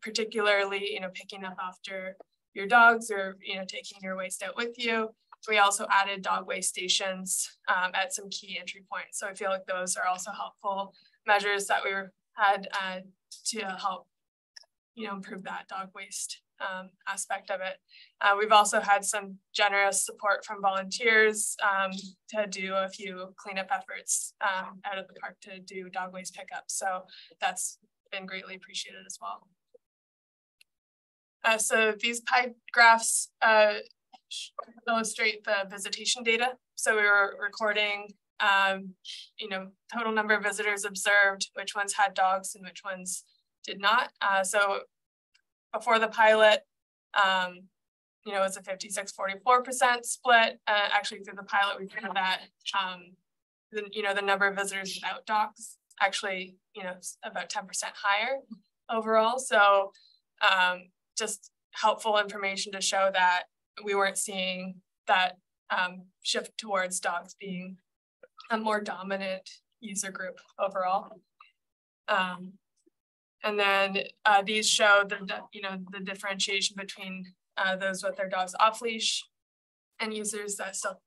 particularly, picking up after your dogs or, taking your waste out with you. We also added dog waste stations at some key entry points. So I feel like those are also helpful measures that we had to help, improve that dog waste aspect of it. We've also had some generous support from volunteers to do a few cleanup efforts out of the park to do dog waste pickup. So that's been greatly appreciated as well. So these pie graphs illustrate the visitation data. So we were recording, total number of visitors observed, which ones had dogs and which ones did not. So before the pilot, it was a 56-44% split. Actually, through the pilot, we found that the number of visitors without dogs actually, about 10% higher overall. So just helpful information to show that we weren't seeing that shift towards dogs being a more dominant user group overall. And then these show the differentiation between those with their dogs off leash and users that still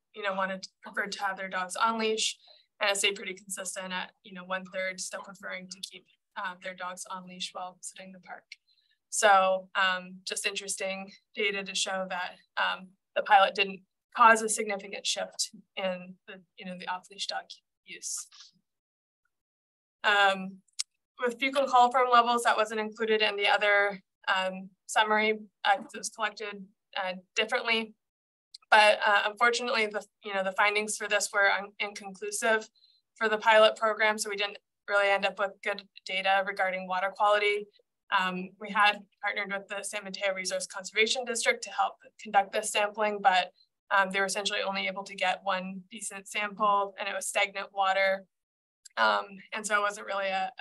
preferred to have their dogs on leash, and it stayed pretty consistent at 1/3 still preferring to keep their dogs on leash while visiting the park. So just interesting data to show that the pilot didn't cause a significant shift in the off-leash dog use. With fecal coliform levels, that wasn't included in the other summary because it was collected differently. But unfortunately, the findings for this were inconclusive for the pilot program, so we didn't really end up with good data regarding water quality. We had partnered with the San Mateo Resource Conservation District to help conduct this sampling, but they were essentially only able to get one decent sample, and it was stagnant water. And so it wasn't really a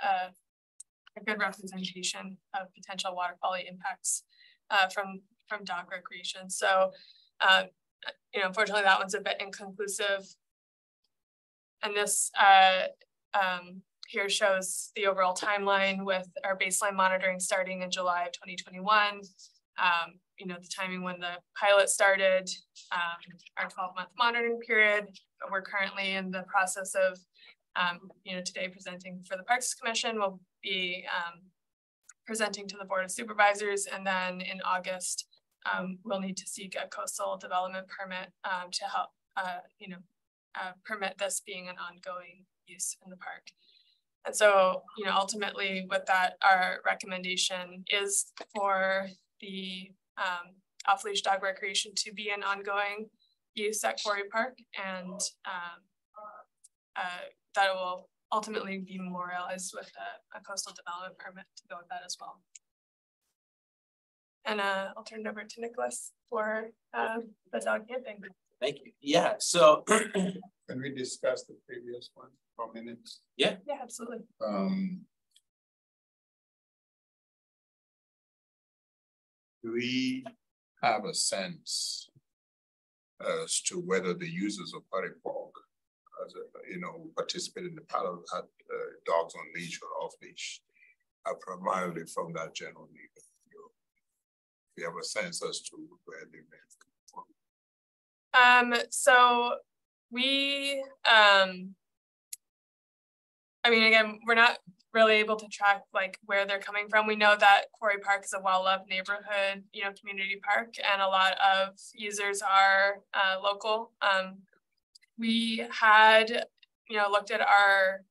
good representation of potential water quality impacts from dog recreation. So, unfortunately, that one's a bit inconclusive. And this here shows the overall timeline with our baseline monitoring starting in July of 2021. The timing when the pilot started, our 12-month monitoring period. We're currently in the process of, today presenting for the Parks Commission. We'll be presenting to the Board of Supervisors, and then in August, we'll need to seek a coastal development permit to help, permit this being an ongoing use in the park. And so, ultimately with that, our recommendation is for the off-leash dog recreation to be an ongoing use at Quarry Park, and that will ultimately be memorialized with a coastal development permit to go with that as well. And I'll turn it over to Nicholas for the dog camping. Thank you. Yeah, so Can we discuss the previous one for minutes? Yeah, absolutely. Do we have a sense as to whether the users of Party Park, as a, you know, participate in the pilot at dogs on leash or off leash, are primarily from that general neighborhood. We have a sense as to where they may come from. So we, I mean, again, we're not really able to track like where they're coming from. We know that Quarry Park is a well-loved neighborhood, you know, community park, and a lot of users are local. We had, you know, looked at our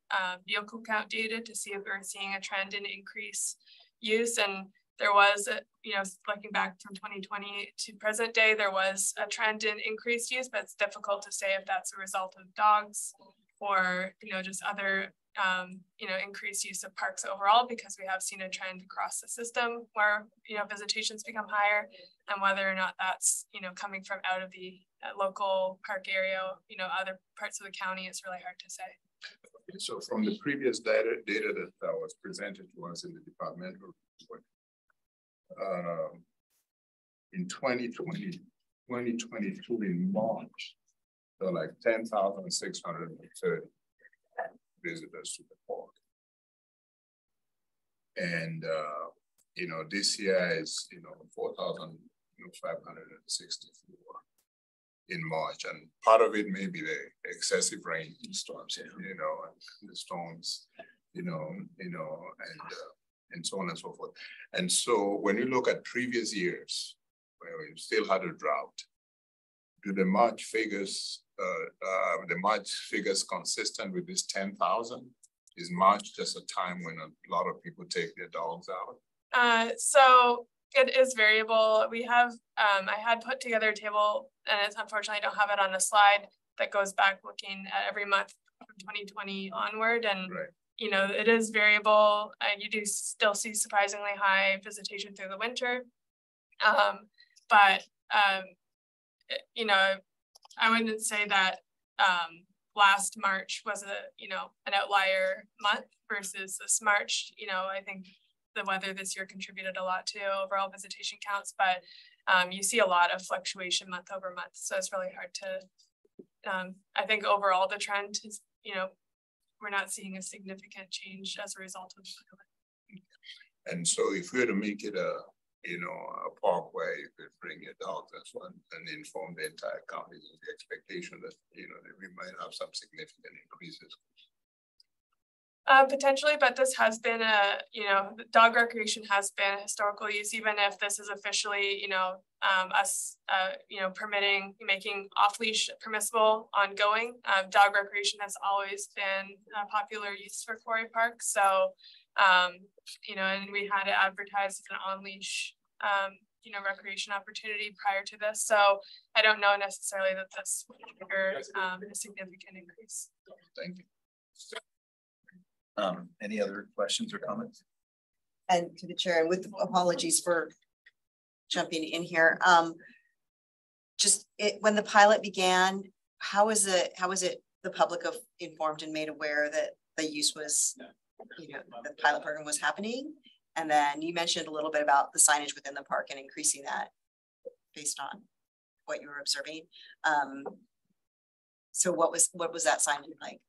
vehicle count data to see if we were seeing a trend in increased use, and there was, you know, looking back from 2020 to present day, there was a trend in increased use, but it's difficult to say if that's a result of dogs or, you know, just other, you know, increased use of parks overall, because we have seen a trend across the system where, you know, visitations become higher, and whether or not that's, you know, coming from out of the local park area, you know, other parts of the county, it's really hard to say. So from the previous data that was presented to us in the departmental report, in 2022 in March, there were like 10,630 visitors to the park. And, you know, this year is, you know, 4,564 in March. And part of it may be the excessive rainstorms, you know, and the storms, you know, and so on and so forth. And so when you look at previous years, where we still had a drought, do the March figures, consistent with this 10,000? Is March just a time when a lot of people take their dogs out? So it is variable. We have, I had put together a table, and it's unfortunately I don't have it on a slide, that goes back looking at every month from 2020 onward. And right. You know, it is variable. You do still see surprisingly high visitation through the winter. You know, I wouldn't say that last March was an outlier month versus this March. You know, I think the weather this year contributed a lot to overall visitation counts, but you see a lot of fluctuation month over month. So it's really hard to, I think overall the trend is, you know, we're not seeing a significant change as a result of it. And so if we were to make it a park where you could bring your dogs and inform the entire county of the expectation that, you know, that we might have some significant increases. Potentially, but this has been dog recreation has been a historical use, even if this is officially, us, permitting, making off-leash permissible ongoing. Dog recreation has always been a popular use for Quarry Park. So, and we had it advertised as an on-leash, recreation opportunity prior to this. So I don't know necessarily that this would trigger a significant increase. Thank you. Any other questions or comments? And to the chair, and with apologies for jumping in here, when the pilot began, how was it the public informed and made aware that the use was, the pilot program was happening? And then you mentioned a little bit about the signage within the park and increasing that based on what you were observing. So what was that signage like?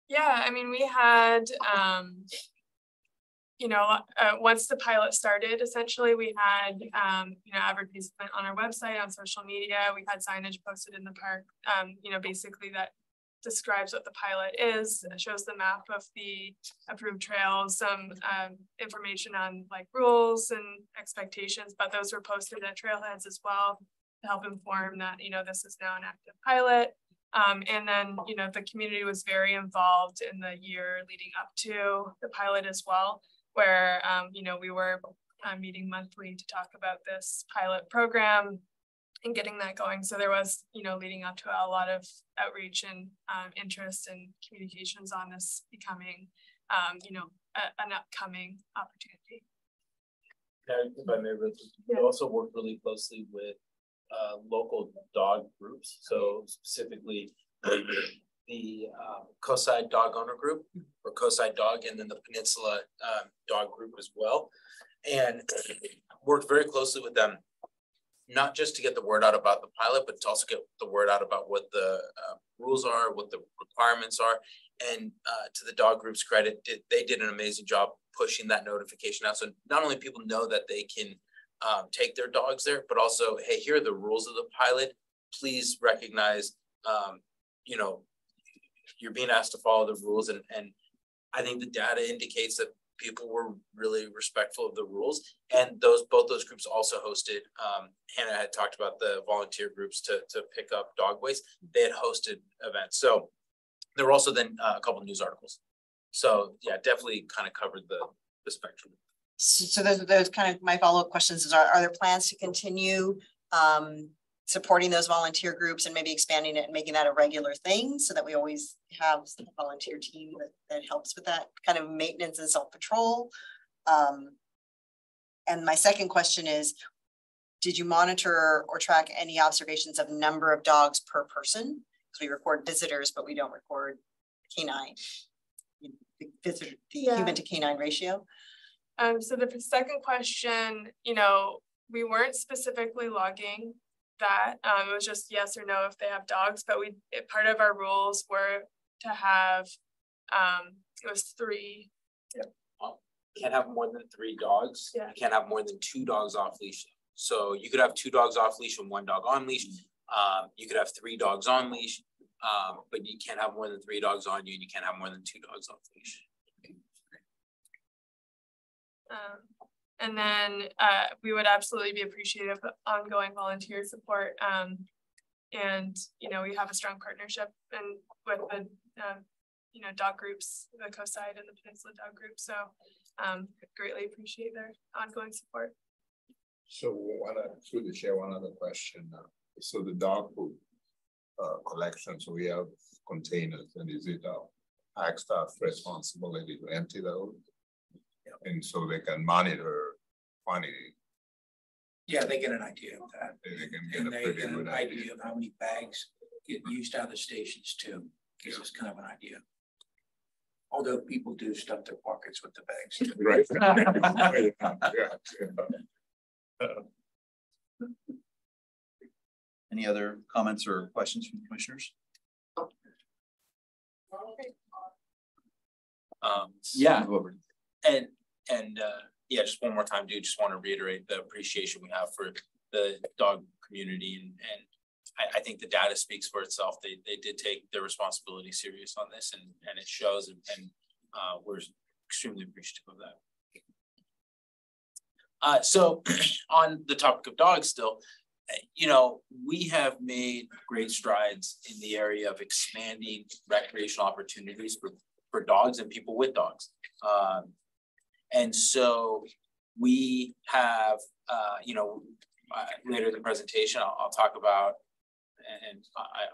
Yeah, I mean, we had, once the pilot started, essentially we had, advertisement on our website, on social media. We had signage posted in the park, basically that describes what the pilot is. It shows the map of the approved trails, some information on like rules and expectations, but those were posted at trailheads as well to help inform that, this is now an active pilot. And then, the community was very involved in the year leading up to the pilot as well, where, we were meeting monthly to talk about this pilot program and getting that going. So there was, leading up to a lot of outreach and interest and communications on this becoming, an upcoming opportunity. If I may, we also work really closely with local dog groups. So specifically the Coastside Dog Owner Group or Coastside Dog, and then the Peninsula Dog Group as well. And worked very closely with them not just to get the word out about the pilot, but to also get the word out about what the rules are, what the requirements are. And to the dog group's credit, they did an amazing job pushing that notification out. So not only people know that they can take their dogs there, but also, hey, here are the rules of the pilot. Please recognize, you know, you're being asked to follow the rules. And I think the data indicates that people were really respectful of the rules. And both those groups also hosted, Hannah had talked about the volunteer groups to pick up dog waste. They had hosted events. So there were also then a couple of news articles. So yeah, definitely kind of covered the spectrum. So those kind of my follow-up questions is, are there plans to continue supporting those volunteer groups and maybe expanding it and making that a regular thing so that we always have a volunteer team that helps with that kind of maintenance and self-patrol? And my second question is, did you monitor or track any observations of number of dogs per person? Because we record visitors, but we don't record canine, the human to canine ratio. So the second question, you know, we weren't specifically logging that. It was just yes or no if they have dogs, but part of our rules were to have, it was 3. Yeah. You can't have more than 3 dogs. Yeah. You can't have more than 2 dogs off leash. So you could have 2 dogs off leash and 1 dog on leash. You could have 3 dogs on leash, but you can't have more than 3 dogs on you, and you can't have more than 2 dogs off leash. And then we would absolutely be appreciative of ongoing volunteer support. And, you know, we have a strong partnership and with the, you know, dog groups, the Coast Side and the Peninsula dog group. So greatly appreciate their ongoing support. So through the chair, one other question. So the dog food collection, so we have containers, and is it ag staff responsibility to empty those? And so they can monitor quantity. Yeah, they get an idea of that. They can get a pretty good idea of how many bags get used out of the stations too. Gives us kind of an idea. Although people do stuff their pockets with the bags. Right. Any other comments or questions from the commissioners? Yeah, and yeah, just one more time, dude, just want to reiterate the appreciation we have for the dog community, and I think the data speaks for itself. They did take their responsibility serious on this, and it shows, and we're extremely appreciative of that. So on the topic of dogs still, you know, we have made great strides in the area of expanding recreational opportunities for dogs and people with dogs. And so we have, you know, later in the presentation, I'll talk about, and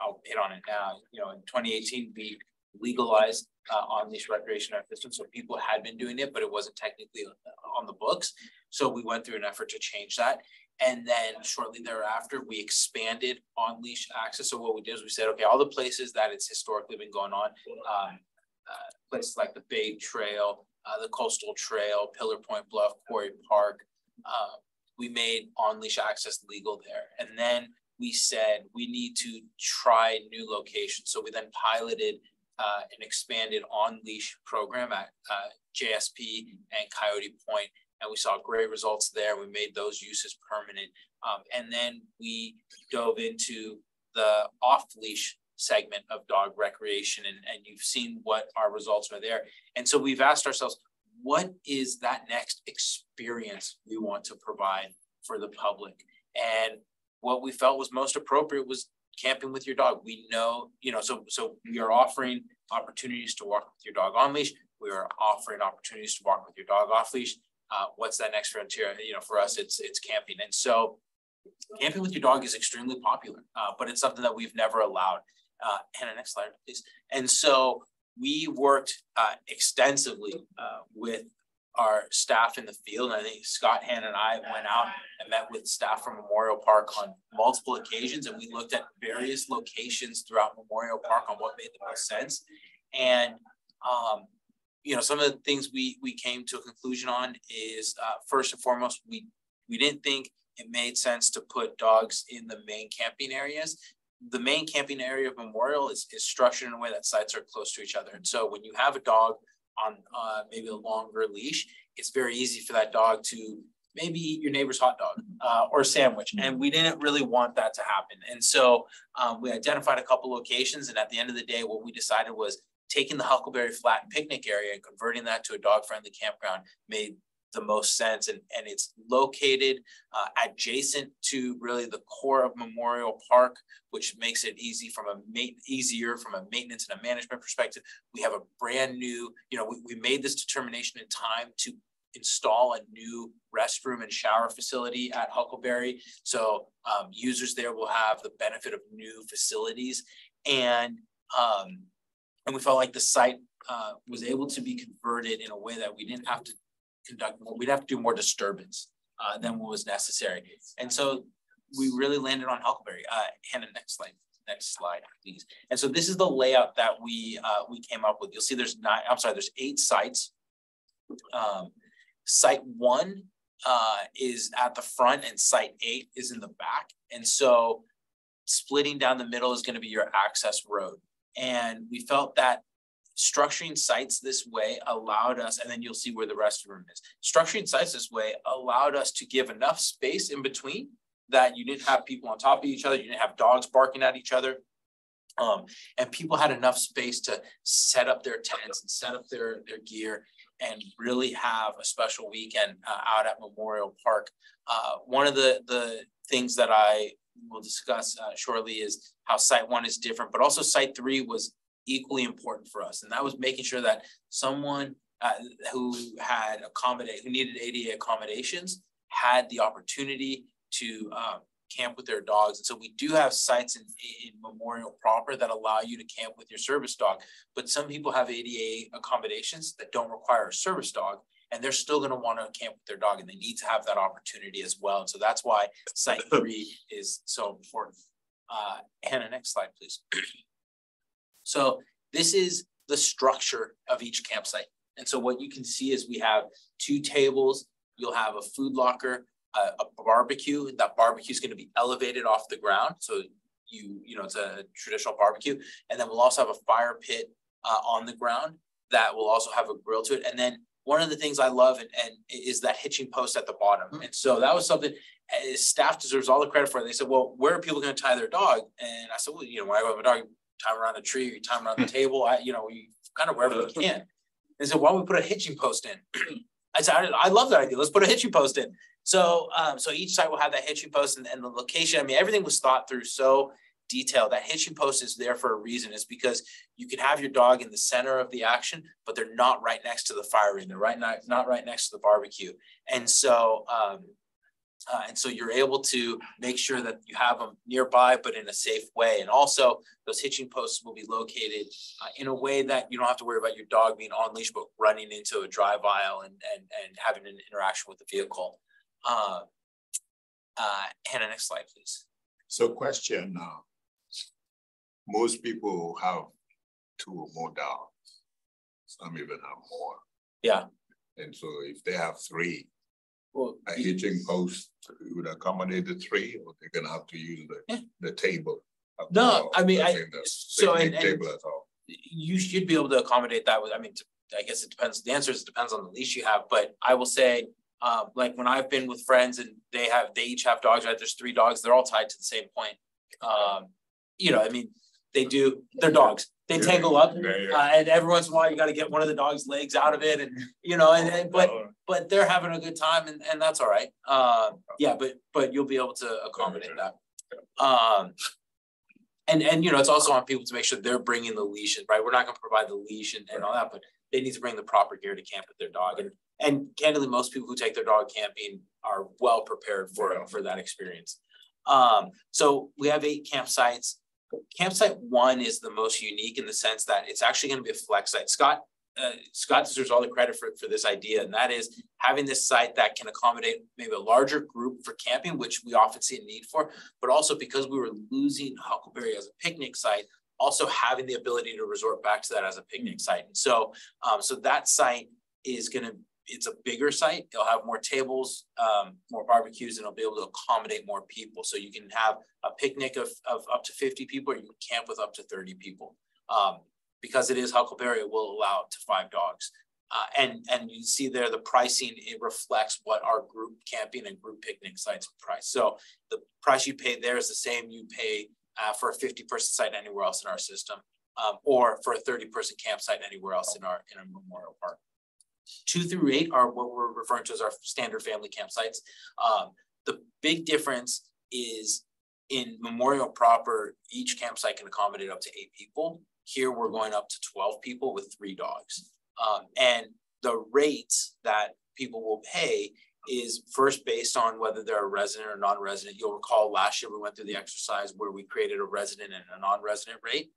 I'll hit on it now. You know, in 2018, we legalized on-leash recreation in our system. So people had been doing it, but it wasn't technically on the books. So we went through an effort to change that. And then shortly thereafter, we expanded on-leash access. So what we did is we said, okay, all the places that it's historically been going on, places like the Bay Trail, the Coastal Trail, Pillar Point Bluff, Quarry Park, we made on-leash access legal there. And then we said we need to try new locations. So we then piloted an expanded on-leash program at JSP and Coyote Point, and we saw great results there. We made those uses permanent. And then we dove into the off-leash segment of dog recreation, and you've seen what our results are there. And so we've asked ourselves, what is that next experience we want to provide for the public? And what we felt was most appropriate was camping with your dog. We know, you know, so we are offering opportunities to walk with your dog on leash. We are offering opportunities to walk with your dog off leash. What's that next frontier? You know, for us, it's camping. And so camping with your dog is extremely popular, but it's something that we've never allowed. Hannah, next slide, please. And so we worked extensively with our staff in the field. And I think Scott, Hannah, and I went out and met with staff from Memorial Park on multiple occasions. And we looked at various locations throughout Memorial Park on what made the most sense. And, you know, some of the things we came to a conclusion on is first and foremost, we didn't think it made sense to put dogs in the main camping areas. The main camping area of Memorial is structured in a way that sites are close to each other. And so when you have a dog on maybe a longer leash, it's very easy for that dog to maybe eat your neighbor's hot dog or sandwich. And we didn't really want that to happen. And so we identified a couple locations. And at the end of the day, what we decided was taking the Huckleberry Flat picnic area and converting that to a dog-friendly campground made the most sense. And it's located adjacent to really the core of Memorial Park, which makes it easier from a maintenance and a management perspective. We have a brand new, we made this determination in time to install a new restroom and shower facility at Huckleberry. So users there will have the benefit of new facilities. And we felt like the site was able to be converted in a way that we didn't have to conduct more, we'd have to do more disturbance than what was necessary. And so we really landed on Huckleberry. Hannah, next slide, please. And so this is the layout that we came up with. You'll see there's 8 sites. Site 1 is at the front and site 8 is in the back. And so splitting down the middle is going to be your access road. And we felt that structuring sites this way allowed us, and then you'll see where the rest of the room is. Structuring sites this way allowed us to give enough space in between that you didn't have people on top of each other, you didn't have dogs barking at each other. And people had enough space to set up their tents and set up their gear and really have a special weekend out at Memorial Park. One of the things that I will discuss shortly is how site 1 is different, but also site 3 was equally important for us. And that was making sure that someone who needed ADA accommodations had the opportunity to camp with their dogs. And so we do have sites in Memorial proper that allow you to camp with your service dog, but some people have ADA accommodations that don't require a service dog, and they're still going to want to camp with their dog, and they need to have that opportunity as well. And so that's why site 3 is so important. Hannah, next slide, please. So this is the structure of each campsite. And so what you can see is we have 2 tables, you'll have a food locker, a barbecue, and that barbecue is going to be elevated off the ground. So it's a traditional barbecue. And then we'll also have a fire pit on the ground that will also have a grill to it. And then one of the things I love and is that hitching post at the bottom. And so that was something staff deserves all the credit for. They said, well, where are people going to tie their dog? And I said, well, when I go with my dog, you tie them around a tree, or you tie them around the table, we kind of wherever we can. They said, why don't we put a hitching post in? I said, I love that idea. Let's put a hitching post in. So so each site will have that hitching post and the location. I mean, everything was thought through so detailed. That hitching post is there for a reason. It's because you can have your dog in the center of the action, but they're not right next to the fire ring. They're not right next to the barbecue. And so you're able to make sure that you have them nearby, but in a safe way. And also those hitching posts will be located in a way that you don't have to worry about your dog being on leash, but running into a drive aisle and having an interaction with the vehicle. Hannah, next slide, please. So question, most people have 2 or more dogs. Some even have more. Yeah. And so if they have 3, well, a hitching post would accommodate the 3, or they're gonna have to use the table. No, I mean, table at all. You should be able to accommodate that with, I guess it depends. The answer is it depends on the leash you have, but I will say, like when I've been with friends and they each have dogs, right? There's 3 dogs, they're all tied to the same point. They're dogs. They tangle up, and every once in a while you got to get one of the dog's legs out of it, and but they're having a good time, and that's all right. But you'll be able to accommodate that. And it's also on people to make sure they're bringing the leash, right? We're not going to provide the leash and all that, but they need to bring the proper gear to camp with their dog. And candidly, most people who take their dog camping are well prepared for that experience. So we have 8 campsites. Campsite 1 is the most unique in the sense that it's actually going to be a flex site. Scott deserves all the credit for this idea, and that is having this site that can accommodate maybe a larger group for camping, which we often see a need for, but also because we were losing Huckleberry as a picnic site, also having the ability to resort back to that as a picnic site. And so that site is going to it's a bigger site. It'll have more tables, more barbecues, and it'll be able to accommodate more people. So you can have a picnic of up to 50 people, or you can camp with up to 30 people. Because it is Huckleberry, it will allow up to 5 dogs. And you see there the pricing, it reflects what our group camping and group picnic sites price. So the price you pay there is the same you pay for a 50-person site anywhere else in our system, or for a 30-person campsite anywhere else in a memorial park. 2 through 8 are what we're referring to as our standard family campsites. The big difference is in Memorial proper, each campsite can accommodate up to 8 people. Here we're going up to 12 people with 3 dogs. And the rates that people will pay is first based on whether they're a resident or non-resident. You'll recall last year we went through the exercise where we created a resident and a non-resident rate.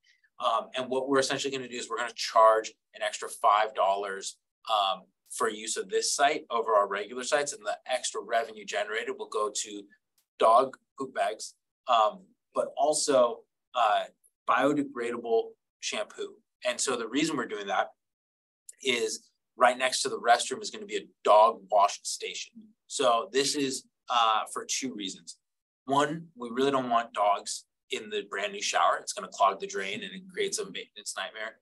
And what we're essentially going to do is we're going to charge an extra $5 for use of this site over our regular sites, and the extra revenue generated will go to dog poop bags, but also biodegradable shampoo. And so the reason we're doing that is right next to the restroom is going to be a dog wash station. So this is for 2 reasons. One, we really don't want dogs in the brand new shower. It's going to clog the drain and it creates a maintenance nightmare.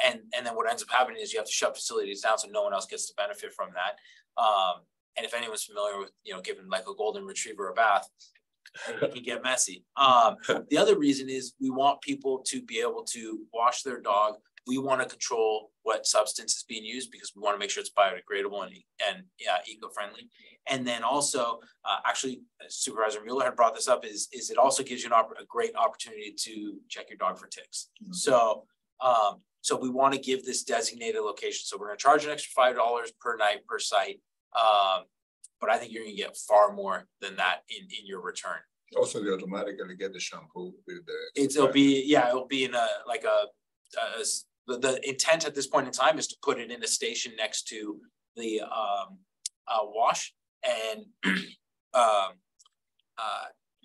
And then what ends up happening is you have to shut facilities down so no one else gets to benefit from that. And if anyone's familiar with, giving like a golden retriever a bath, it can get messy. The other reason is we want people to be able to wash their dog. We want to control what substance is being used because we want to make sure it's biodegradable and eco-friendly. And then also, actually, Supervisor Mueller had brought this up, is it also gives you a great opportunity to check your dog for ticks. Mm-hmm. So we want to give this designated location. So we're going to charge an extra $5 per night per site. But I think you're going to get far more than that in your return. Also, they automatically get the shampoo with the. It'll be in the intent at this point in time is to put it in a station next to the wash and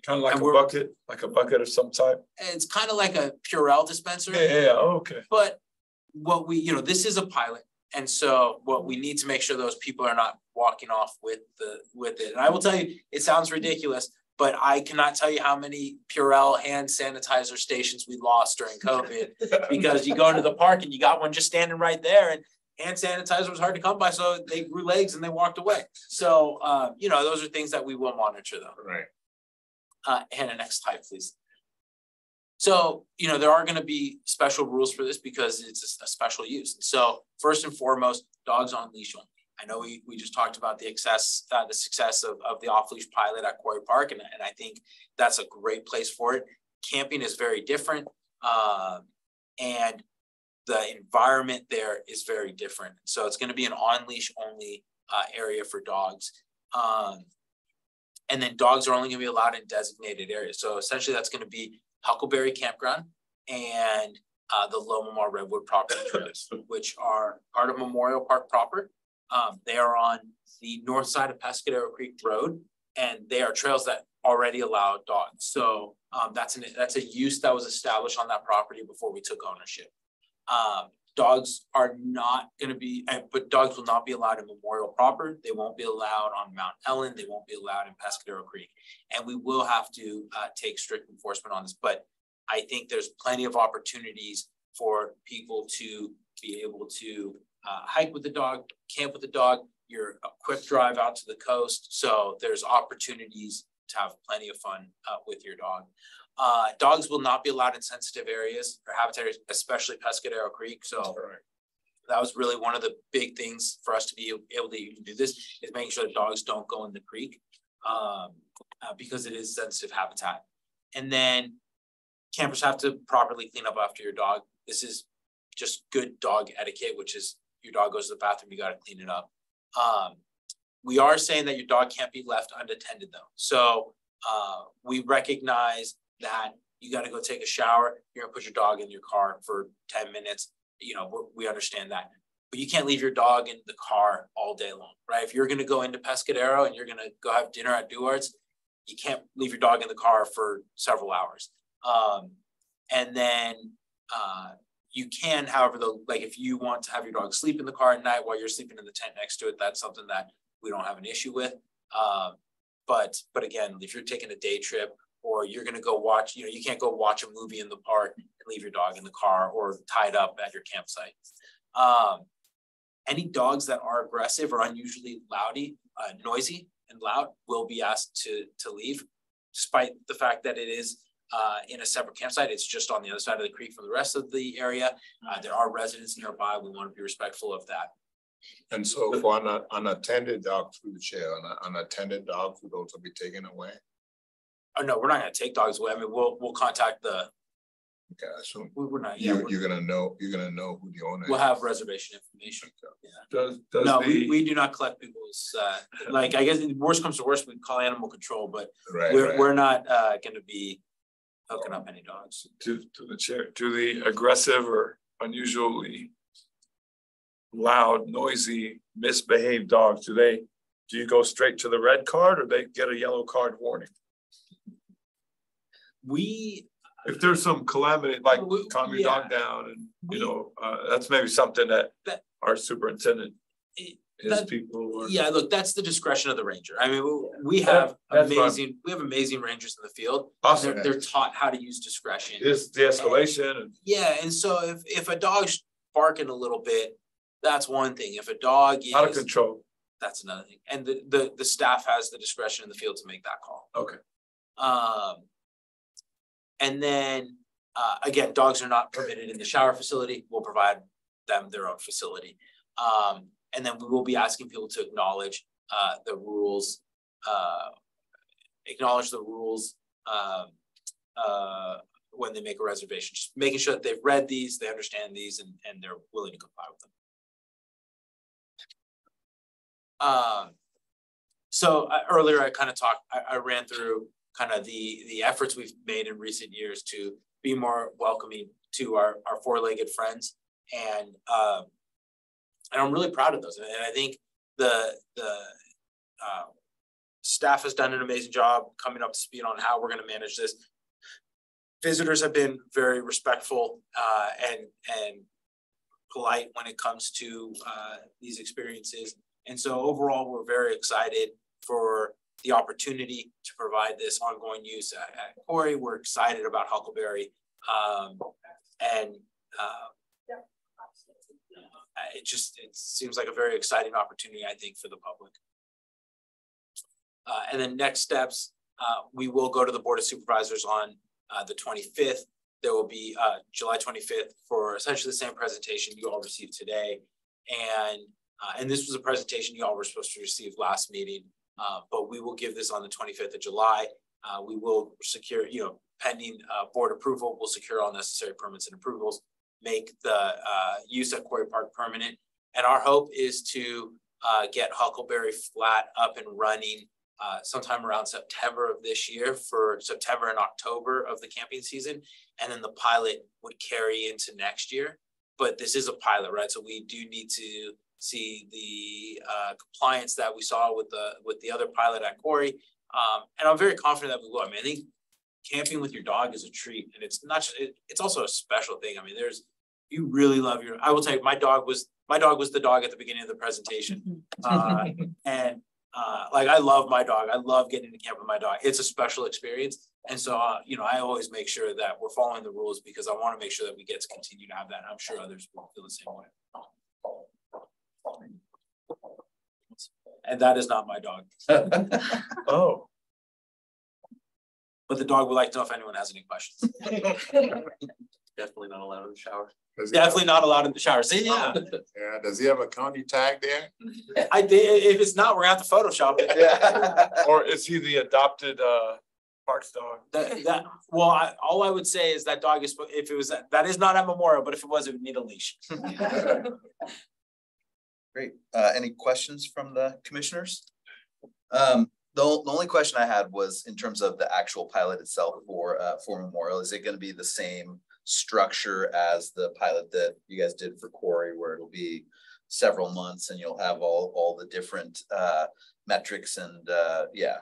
kind of like a bucket of some type. It's kind of like a Purell dispenser. Yeah. Oh, okay. But what we, this is a pilot. And so what we need to make sure those people are not walking off with it. And I will tell you, it sounds ridiculous, but I cannot tell you how many Purell hand sanitizer stations we lost during COVID because you go into the park and you got one just standing right there, and hand sanitizer was hard to come by. So they grew legs and they walked away. So, those are things that we will monitor though. Right. Hannah, next slide, please. So, there are going to be special rules for this because it's a special use. So first and foremost, dogs on leash only. I know we just talked about the success of the off-leash pilot at Quarry Park, and I think that's a great place for it. Camping is very different, and the environment there is very different. So it's going to be an on-leash only area for dogs. And then dogs are only going to be allowed in designated areas. So essentially that's going to be Huckleberry Campground and the Lomamar Redwood property trails, which are part of Memorial Park proper. They are on the north side of Pescadero Creek Road, and they are trails that already allow dogs. So that's a use that was established on that property before we took ownership. Dogs are not going to be, but dogs will not be allowed in Memorial proper. They won't be allowed on Mount Ellen. They won't be allowed in Pescadero Creek. And we will have to take strict enforcement on this. But I think there's plenty of opportunities for people to be able to hike with the dog, camp with the dog. You're a quick drive out to the coast. So there's opportunities to have plenty of fun with your dog. Dogs will not be allowed in sensitive areas or habitat areas, especially Pescadero Creek. So that was really one of the big things for us to be able to even do this, is making sure that dogs don't go in the creek because it is sensitive habitat. And then campers have to properly clean up after your dog. This is just good dog etiquette, which is your dog goes to the bathroom, you got to clean it up. We are saying that your dog can't be left unattended though. So we recognize that you got to go take a shower. You're gonna put your dog in your car for 10 minutes. We understand that, but you can't leave your dog in the car all day long, right? If you're going to go into Pescadero and you're going to go have dinner at Duart's, you can't leave your dog in the car for several hours. And then You can, however, though, like if you want to have your dog sleep in the car at night while you're sleeping in the tent next to it, that's something that we don't have an issue with. But again, if you're taking a day trip or you're gonna go watch, you can't go watch a movie in the park and leave your dog in the car or tied up at your campsite. Any dogs that are aggressive or unusually noisy and loud will be asked to leave, despite the fact that it is in a separate campsite. It's just on the other side of the creek from the rest of the area. There are residents nearby. We want to be respectful of that. And so for an unattended dog, through the chair, an unattended dog would also be taken away? Oh, no, we're not going to take dogs away. I mean, we'll contact the. Okay, so we're not. you're gonna know who the owner is. We'll have reservation information. Does No, we do not collect people's. Like I guess worst comes to worst, we call animal control, but we're not going to be hooking up any dogs. To the chair, to the aggressive or unusually loud, noisy, misbehaved dogs, do you go straight to the red card or they get a yellow card warning? If there's some calamity, like calm your dog down and, that's maybe something that our superintendent, people. Yeah, look, that's the discretion of the ranger. I mean, we have amazing rangers in the field. Awesome. They're taught how to use discretion. It's de-escalation. And so if a dog's barking a little bit, that's one thing. If a dog is out of control, that's another thing. And the staff has the discretion in the field to make that call. Okay. And then again, dogs are not permitted in the shower facility. We'll provide them their own facility. And then we will be asking people to acknowledge the rules, when they make a reservation, just making sure that they've read these, they understand these, and they're willing to comply with them. So earlier I kind of talked, I ran through kind of the efforts we've made in recent years to be more welcoming to our four-legged friends. And I'm really proud of those. And I think the staff has done an amazing job coming up to speed on how we're going to manage this. Visitors have been very respectful and polite when it comes to these experiences. And so overall, we're very excited for the opportunity to provide this ongoing use at Corey. We're excited about Huckleberry. It seems like a very exciting opportunity, I think, for the public. And then next steps, we will go to the Board of Supervisors on the 25th. There will be July 25th for essentially the same presentation you all received today. And this was a presentation you all were supposed to receive last meeting, but we will give this on the 25th of July. We will secure, pending board approval, we'll secure all necessary permits and approvals, make the use at Quarry Park permanent. And our hope is to get Huckleberry Flat up and running sometime around September of this year for September and October of the camping season. And then the pilot would carry into next year. But this is a pilot, right? So we do need to see the compliance that we saw with the other pilot at Quarry. And I'm very confident that we will. I mean, I think camping with your dog is a treat, and it's not just, it's also a special thing. I mean, you really love I will tell you, my dog was the dog at the beginning of the presentation. Like I love my dog. I love getting to camp with my dog. It's a special experience. And so, I always make sure that we're following the rules because I want to make sure that we get to continue to have that. And I'm sure others will feel the same way. And that is not my dog. Oh. But the dog would like to know if anyone has any questions. Definitely not allowed in the shower. Definitely not allowed in the shower. See, yeah. Yeah. Does he have a county tag there? I did. If it's not, we're gonna have to Photoshop it. Yeah. Or is he the adopted Parks dog? All I would say is that dog is, if it was, that is not at Memorial, but if it was, it would need a leash. Great. Any questions from the commissioners? The only question I had was in terms of the actual pilot itself for Memorial. Is it going to be the same structure as the pilot that you guys did for Quarry, where it'll be several months and you'll have all the different metrics and yeah.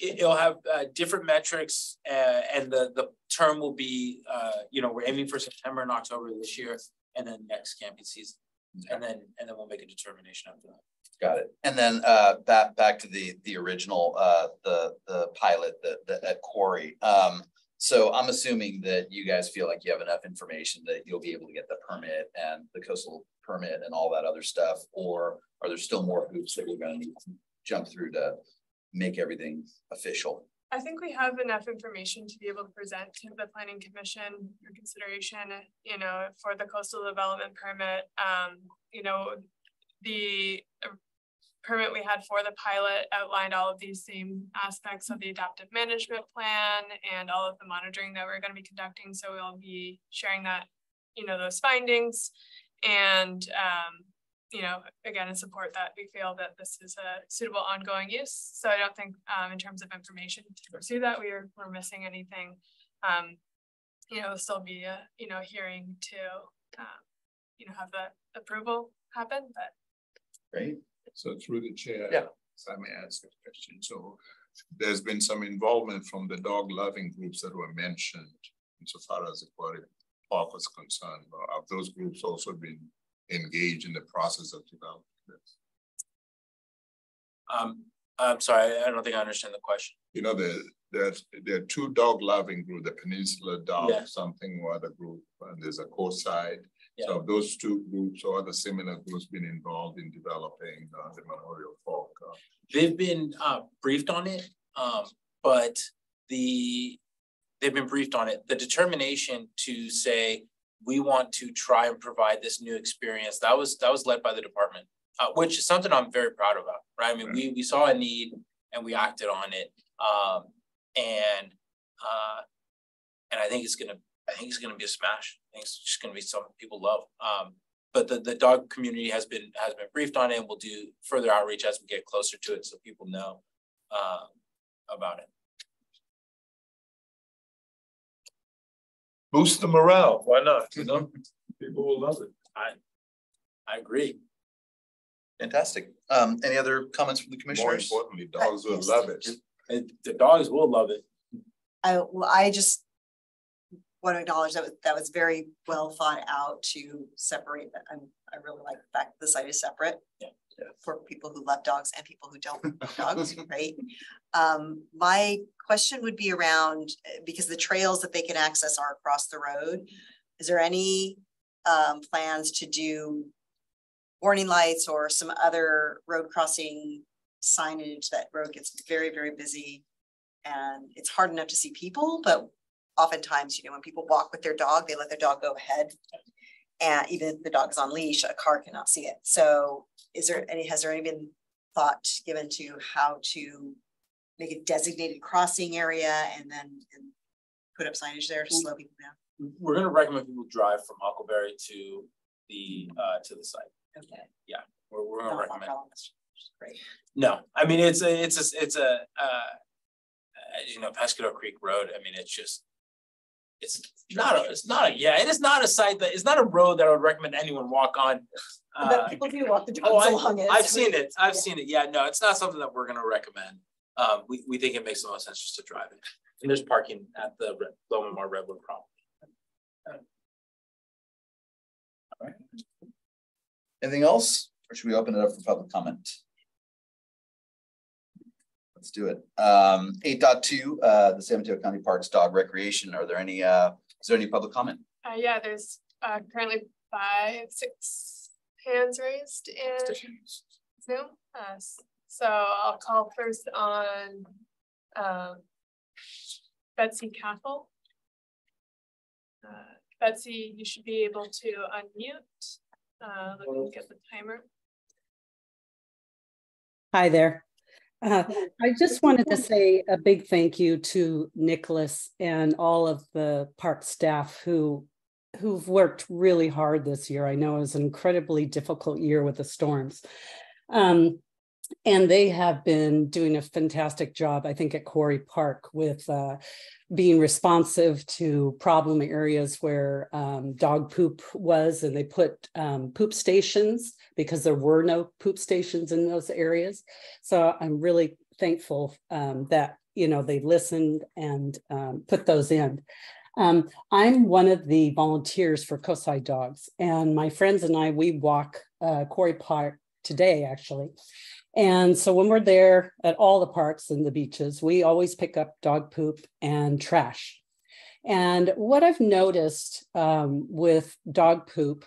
It'll have different metrics and the term will be, we're aiming for September and October this year, and then next camping season. And then we'll make a determination after that. Got it. And then back to the original the pilot at Quarry. So I'm assuming that you guys feel like you have enough information that you'll be able to get the permit and the coastal permit and all that other stuff, or are there still more hoops that we're going to need to jump through to make everything official? I think we have enough information to be able to present to the Planning Commission for consideration, for the coastal development permit. The permit we had for the pilot outlined all of these same aspects of the adaptive management plan and all of the monitoring that we're going to be conducting. So we'll be sharing that, those findings and, again, in support that we feel that this is a suitable ongoing use. So I don't think in terms of information to pursue that we're missing anything. There'll still be a, hearing to, have the approval happen, but. Great. So through the chair, yeah, if I may ask a question. So there's been some involvement from the dog loving groups that were mentioned insofar as the Quarry Park was concerned. Have those groups also been engaged in the process of developing this? I'm sorry, I don't think I understand the question. There are two dog loving groups, the Peninsula Dog something or other group, and there's a coastside. Yeah. So those two groups or other similar groups been involved in developing the Memorial Park. They've been briefed on it, but they've been briefed on it. The determination to say we want to try and provide this new experience that was led by the department, which is something I'm very proud about. Right? I mean, we saw a need and we acted on it, and I think it's gonna be a smash. I think it's just gonna be something people love. But the dog community has been briefed on it, and we'll do further outreach as we get closer to it so people know about it. Boost the morale. Why not? People will love it. I agree. Fantastic. Any other comments from the commissioners? More importantly, dogs will love it. The dogs will love it. I just want to acknowledge that was very well thought out to separate that. I really like the fact that the site is separate for people who love dogs and people who don't love dogs, right? My question would be around, because the trails that they can access are across the road. Is there any plans to do warning lights or some other road crossing signage? That road gets very, very busy and it's hard enough to see people, but oftentimes, when people walk with their dog, they let their dog go ahead. And even if the dog is on leash, a car cannot see it. So has there any been thought given to how to make a designated crossing area and put up signage there to slow people down? We're going to recommend people drive from Huckleberry to the site. Okay. Yeah, we're going to recommend. Great. No, I mean it's a Pescador Creek Road. I mean, it is not a site that it's not a road that I would recommend anyone walk on. But people do walk the dogs along it. I've seen it. I've seen it. Yeah, no, it's not something that we're going to recommend. We think it makes a lot of sense just to drive it. And there's parking at the Lomar Redwood property. All right. Anything else, or should we open it up for public comment? Let's do it. 8.2, the San Mateo County Parks Dog Recreation. Are there any? Is there any public comment? Yeah, there's currently 5-6 hands raised in Zoom. So I'll call first on Betsy Cathell. Betsy, you should be able to unmute. Let me get the timer. Hi there. I just wanted to say a big thank you to Nicholas and all of the park staff who've worked really hard this year. I know it was an incredibly difficult year with the storms. And they have been doing a fantastic job, I think, at Quarry Park with being responsive to problem areas where dog poop was, and they put poop stations because there were no poop stations in those areas. So I'm really thankful that, you know, they listened and put those in. I'm one of the volunteers for Cosi Dogs, and my friends and I, we walk Quarry Park today, actually. And so when we're there at all the parks and the beaches, we always pick up dog poop and trash. And what I've noticed with dog poop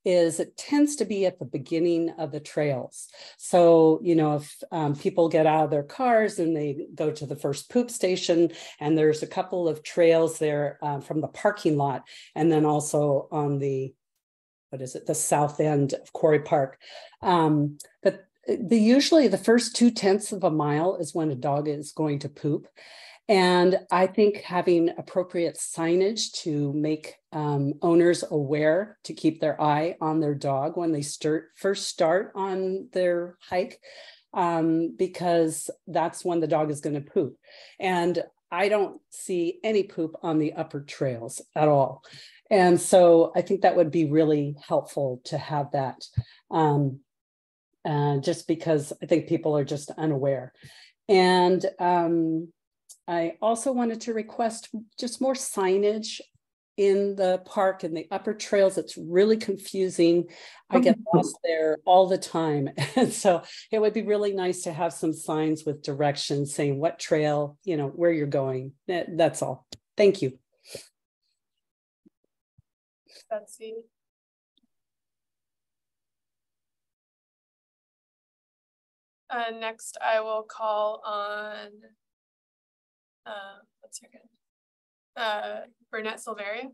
is it tends to be at the beginning of the trails. So, you know, if people get out of their cars and they go to the first poop station, and there's a couple of trails there from the parking lot, and then also on the, what is it, the south end of Quarry Park. But usually the first 2/10 of a mile is when a dog is going to poop. And I think having appropriate signage to make owners aware to keep their eye on their dog when they first start on their hike, because that's when the dog is going to poop. And I don't see any poop on the upper trails at all. And so I think that would be really helpful to have that. Just because I think people are just unaware. And I also wanted to request just more signage in the park and the upper trails. It's really confusing. I get lost there all the time. And so it would be really nice to have some signs with directions saying what trail, you know, where you're going. That's all. Thank you. Betsy. Next, I will call on, what's her name? Burnett Silveria.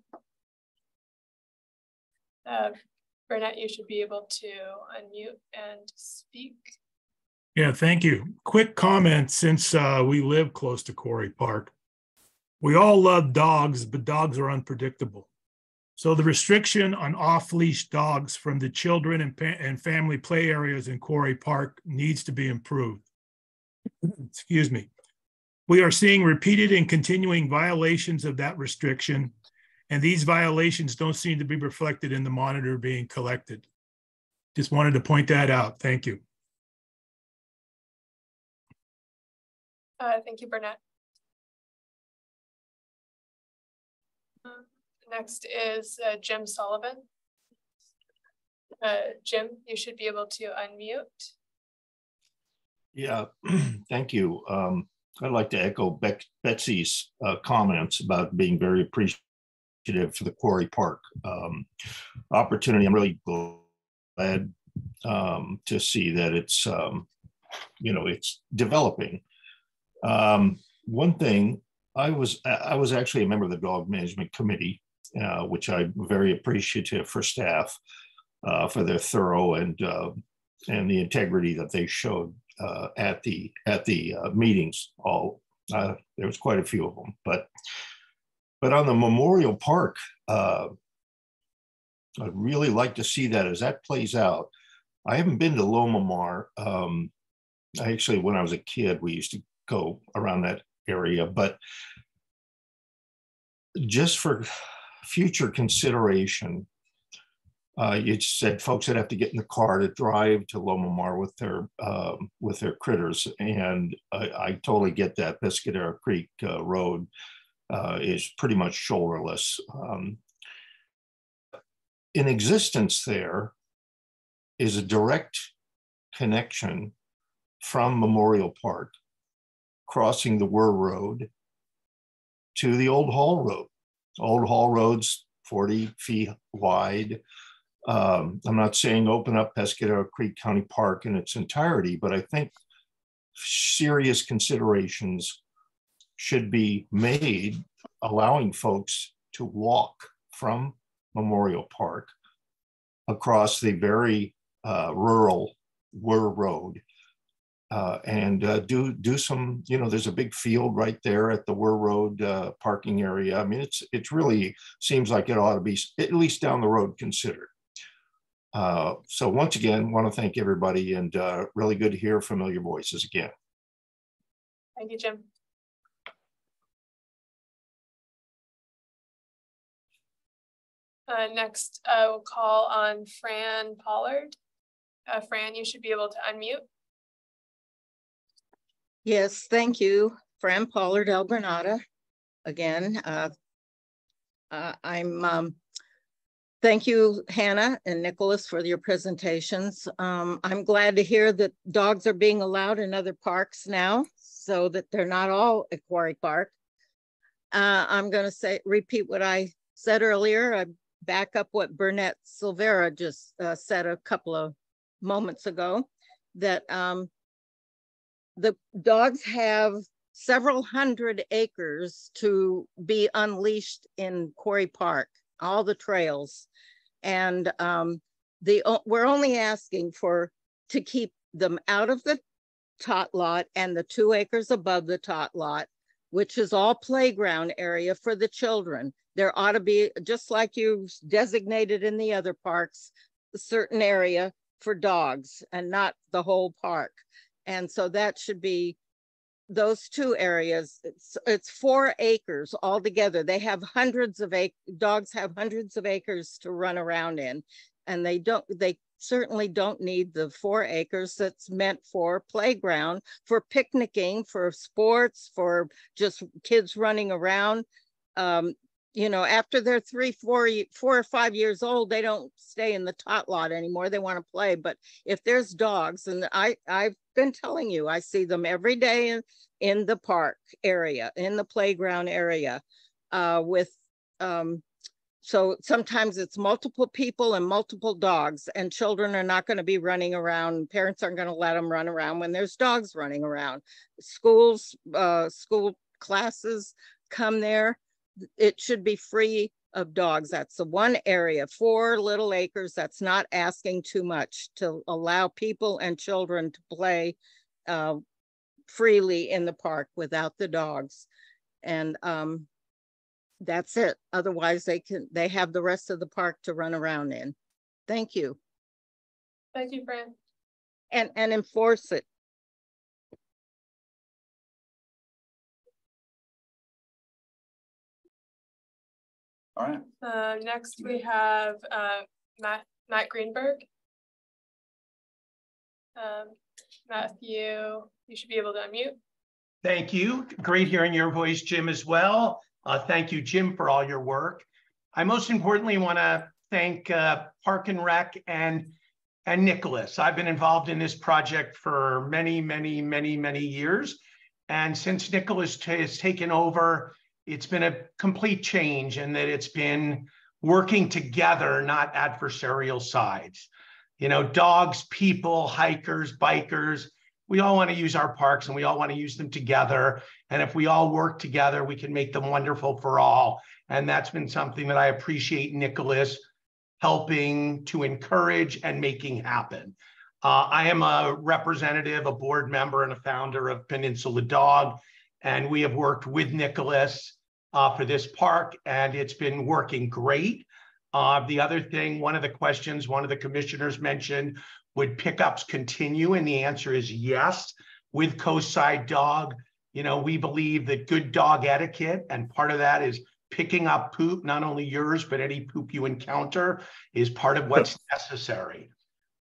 Burnett, you should be able to unmute and speak. Yeah, thank you. Quick comment, since we live close to Quarry Park. We all love dogs, but dogs are unpredictable. So the restriction on off-leash dogs from the children and family play areas in Quarry Park needs to be improved. Excuse me. We are seeing repeated and continuing violations of that restriction, and these violations don't seem to be reflected in the monitor being collected. Just wanted to point that out. Thank you. Thank you, Burnett. Next is Jim Sullivan. Jim, you should be able to unmute. Yeah, thank you. I'd like to echo Betsy's comments about being very appreciative for the Quarry Park opportunity. I'm really glad to see that it's, you know, it's developing. One thing, I was actually a member of the Dog Management Committee, which I'm very appreciative for staff for their thorough and the integrity that they showed at the meetings. There was quite a few of them, but on the Memorial Park, I'd really like to see that as that plays out. I haven't been to Lomamar. Actually, when I was a kid, we used to go around that area, but just for future consideration, you said folks that have to get in the car to drive to Lomamar with their critters, and I totally get that. Pescadero Creek Road is pretty much shoulderless. In existence, there is a direct connection from Memorial Park, crossing the Wur Road to the Old Hall Road. Old Hall Road's 40 feet wide. I'm not saying open up Pescadero Creek County Park in its entirety, but I think serious considerations should be made allowing folks to walk from Memorial Park across the very rural Wur Road and do some, you know, there's a big field right there at the Wur Road parking area. I mean, it's really seems like it ought to be at least down the road considered. So once again, want to thank everybody, and really good to hear familiar voices again. Thank you, Jim. Next, we'll call on Fran Pollard. Fran, you should be able to unmute. Yes, thank you. Fran Pollard, El Granada. Again, thank you, Hannah and Nicholas, for your presentations. I'm glad to hear that dogs are being allowed in other parks now, so that they're not all at Quarry Park. I'm going to repeat what I said earlier. I back up what Burnett Silvera just said a couple of moments ago, that the dogs have several hundred acres to be unleashed in Quarry Park, all the trails. And we're only asking to keep them out of the tot lot and the 2 acres above the tot lot, which is all playground area for the children. There ought to be, just like you designated in the other parks, a certain area for dogs and not the whole park. And so that should be those 2 areas. It's 4 acres altogether. They have hundreds of dogs have hundreds of acres to run around in, and they certainly don't need the 4 acres that's meant for playground, for picnicking, for sports, for just kids running around. You know, after they're 4 or 5 years old, they don't stay in the tot lot anymore. They want to play. But if there's dogs, and I've been telling you, I see them every day in the park area, in the playground area, so sometimes it's multiple people and multiple dogs, and children are not going to be running around. Parents aren't going to let them run around when there's dogs running around. School classes come there. It should be free of dogs. That's the one area, 4 little acres. That's not asking too much to allow people and children to play freely in the park without the dogs. And that's it. Otherwise, they have the rest of the park to run around in. Thank you. Thank you, Fran. And enforce it. All right. Next we have Matt Greenberg. Matthew, you should be able to unmute. Thank you. Great hearing your voice, Jim, as well. Thank you, Jim, for all your work. I most importantly want to thank Park and Rec and Nicholas. I've been involved in this project for many, many, many, many years. And since Nicholas has taken over, it's been a complete change in that it's been working together, not adversarial sides. You know, dogs, people, hikers, bikers, we all want to use our parks and we all want to use them together. And if we all work together, we can make them wonderful for all. And that's been something that I appreciate Nicholas helping to encourage and making happen. I am a representative, a board member, and a founder of Peninsula Dog. And we have worked with Nicholas for this park, and it's been working great. The other thing, one of the questions one of the commissioners mentioned, would pickups continue? And the answer is yes. With Coastside Dog, you know, we believe that good dog etiquette, and part of that is picking up poop, not only yours, but any poop you encounter, is part of what's necessary.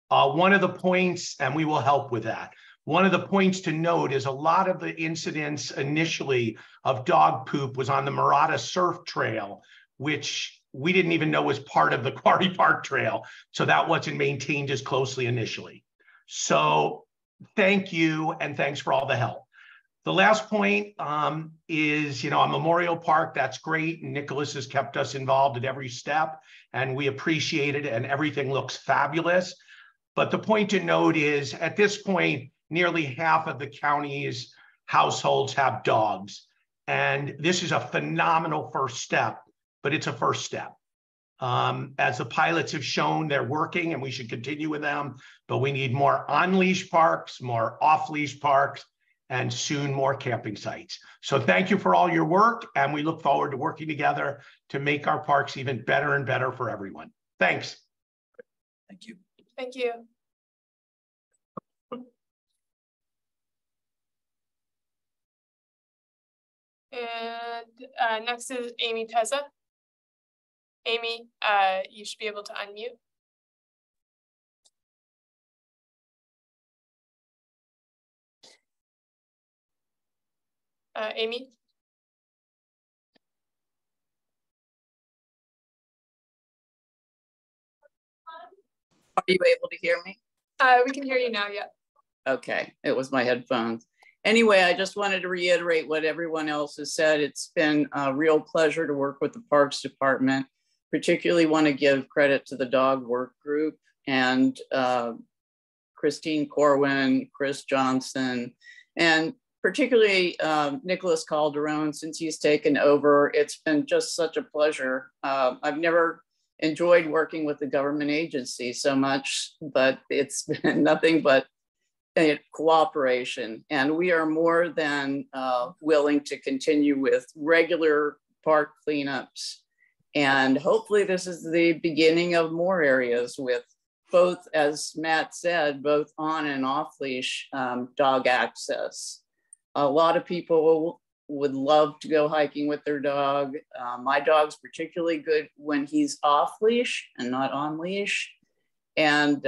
One of the points, and we will help with that, one of the points to note is a lot of the incidents initially of dog poop was on the Murata Surf Trail, which we didn't even know was part of the Quarry Park Trail. So that wasn't maintained as closely initially. So thank you, and thanks for all the help. The last point is, you know, a Memorial Park, that's great. And Nicholas has kept us involved at every step, and we appreciate it, and everything looks fabulous. But the point to note is, at this point, nearly half of the county's households have dogs. And this is a phenomenal first step, but it's a first step. As the pilots have shown, they're working and we should continue with them, but we need more on-leash parks, more off-leash parks, and soon more camping sites. So thank you for all your work, and we look forward to working together to make our parks even better and better for everyone. Thanks. Thank you. Thank you. And next is Amy Pezza. Amy, you should be able to unmute. Amy? Are you able to hear me? We can hear you now, yeah. Okay, it was my headphones. Anyway, I just wanted to reiterate what everyone else has said. It's been a real pleasure to work with the Parks Department. Particularly want to give credit to the dog work group and Christine Corwin, Chris Johnson, and particularly Nicholas Calderon, since he's taken over. It's been just such a pleasure. I've never enjoyed working with the government agency so much, but it's been nothing but a cooperation. And we are more than willing to continue with regular park cleanups. And hopefully this is the beginning of more areas with both, as Matt said, both on and off leash dog access. A lot of people would love to go hiking with their dog. My dog's particularly good when he's off leash and not on leash. And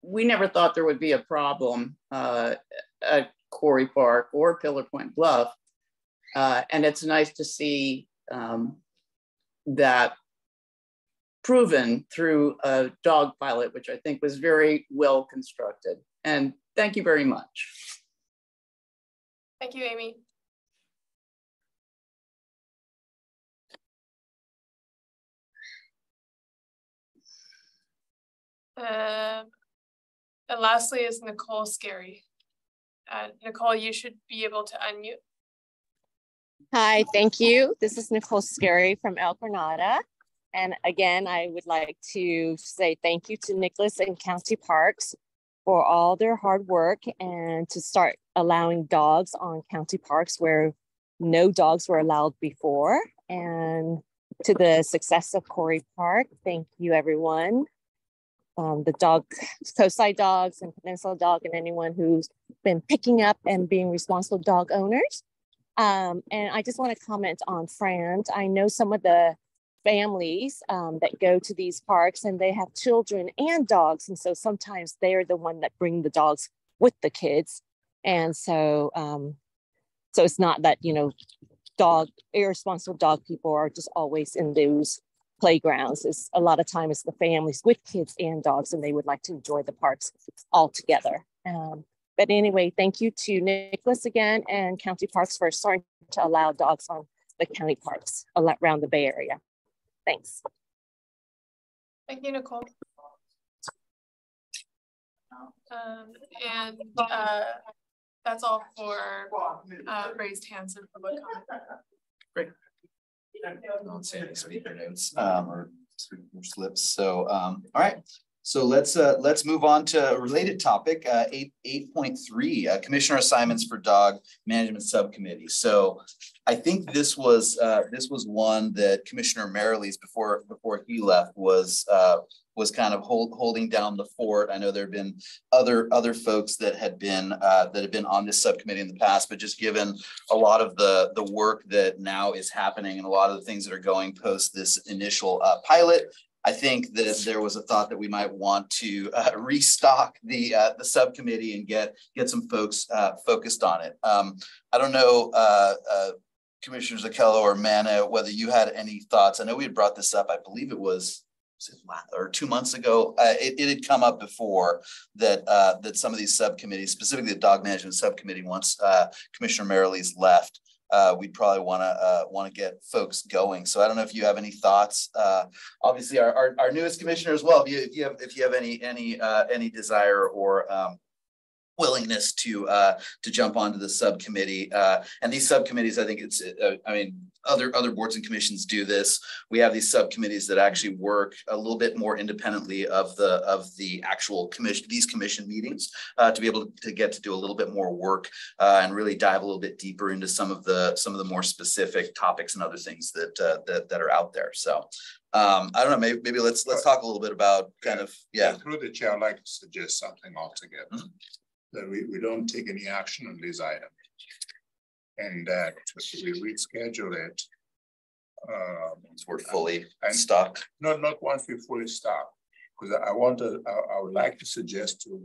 we never thought there would be a problem at Quarry Park or Pillar Point Bluff. And it's nice to see that proven through a dog pilot, which I think was very well constructed. And thank you very much. Thank you, Amy. And lastly is Nicole Scary. Nicole, you should be able to unmute. Hi, thank you. This is Nicole Scary from El Granada. And again, I would like to say thank you to Nicholas and County Parks for all their hard work and to start allowing dogs on county parks where no dogs were allowed before. And to the success of Quarry Park, thank you, everyone. The dog, Coastside Dogs and Peninsula Dog, and anyone who's been picking up and being responsible dog owners. And I just want to comment on Fran. I know some of the families that go to these parks and they have children and dogs. And so sometimes they're the one that bring the dogs with the kids. And so, so it's not that, you know, irresponsible dog people are just always in those playgrounds. It's a lot of time it's the families with kids and dogs, and they would like to enjoy the parks all together. But anyway, thank you to Nicholas again and County Parks for starting to allow dogs on the county parks around the Bay Area. Thanks. Thank you, Nicole. And that's all for raised hands and public comment. Great. I don't see any speaker notes or speaker slips. So all right. So let's move on to a related topic, 8.3, Commissioner assignments for Dog Management Subcommittee. So I think this was one that Commissioner Merrilees before he left was kind of holding down the fort. I know there have been other folks that had been on this subcommittee in the past, but just given a lot of the work that now is happening and a lot of the things that are going post this initial pilot, I think that there was a thought that we might want to restock the subcommittee and get some folks focused on it. I don't know, Commissioner Zacchello or Mana, whether you had any thoughts. I know we had brought this up, I believe it was or 2 months ago. It had come up before that that some of these subcommittees, specifically the Dog Management Subcommittee, once Commissioner Merrilees left, we'd probably want to get folks going. So I don't know if you have any thoughts. Obviously, our newest commissioner as well. If you have any desire or willingness to jump onto the subcommittee. And these subcommittees, I think it's, I mean, other boards and commissions do this. We have these subcommittees that actually work a little bit more independently of the actual commission meetings to be able to get to do a little bit more work and really dive a little bit deeper into some of the more specific topics and other things that are out there. So I don't know, maybe let's talk a little bit about kind of, yeah. Through the chair, I'd like to suggest something altogether. Mm-hmm. That we don't take any action on this item, and that we reschedule it. Once we're fully stocked. Not once we're fully stocked, because I would like to suggest to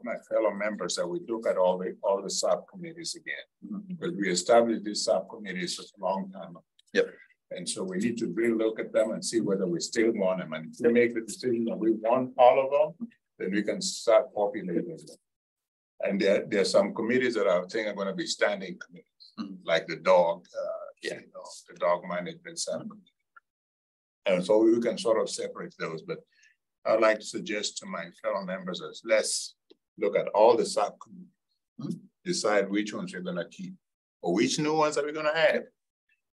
my fellow members that we look at all the subcommittees again, because we established these subcommittees a long time ago. Yep. And so we need to really look at them and see whether we still want them. And if we make the decision that we want all of them, then we can start populating them. And there are some committees that I think are going to be standing committees, like the dog, the dog management subcommittee. And so we can sort of separate those. But I'd like to suggest to my fellow members is let's look at all the subcommittees, decide which ones we're going to keep or which new ones are we going to have.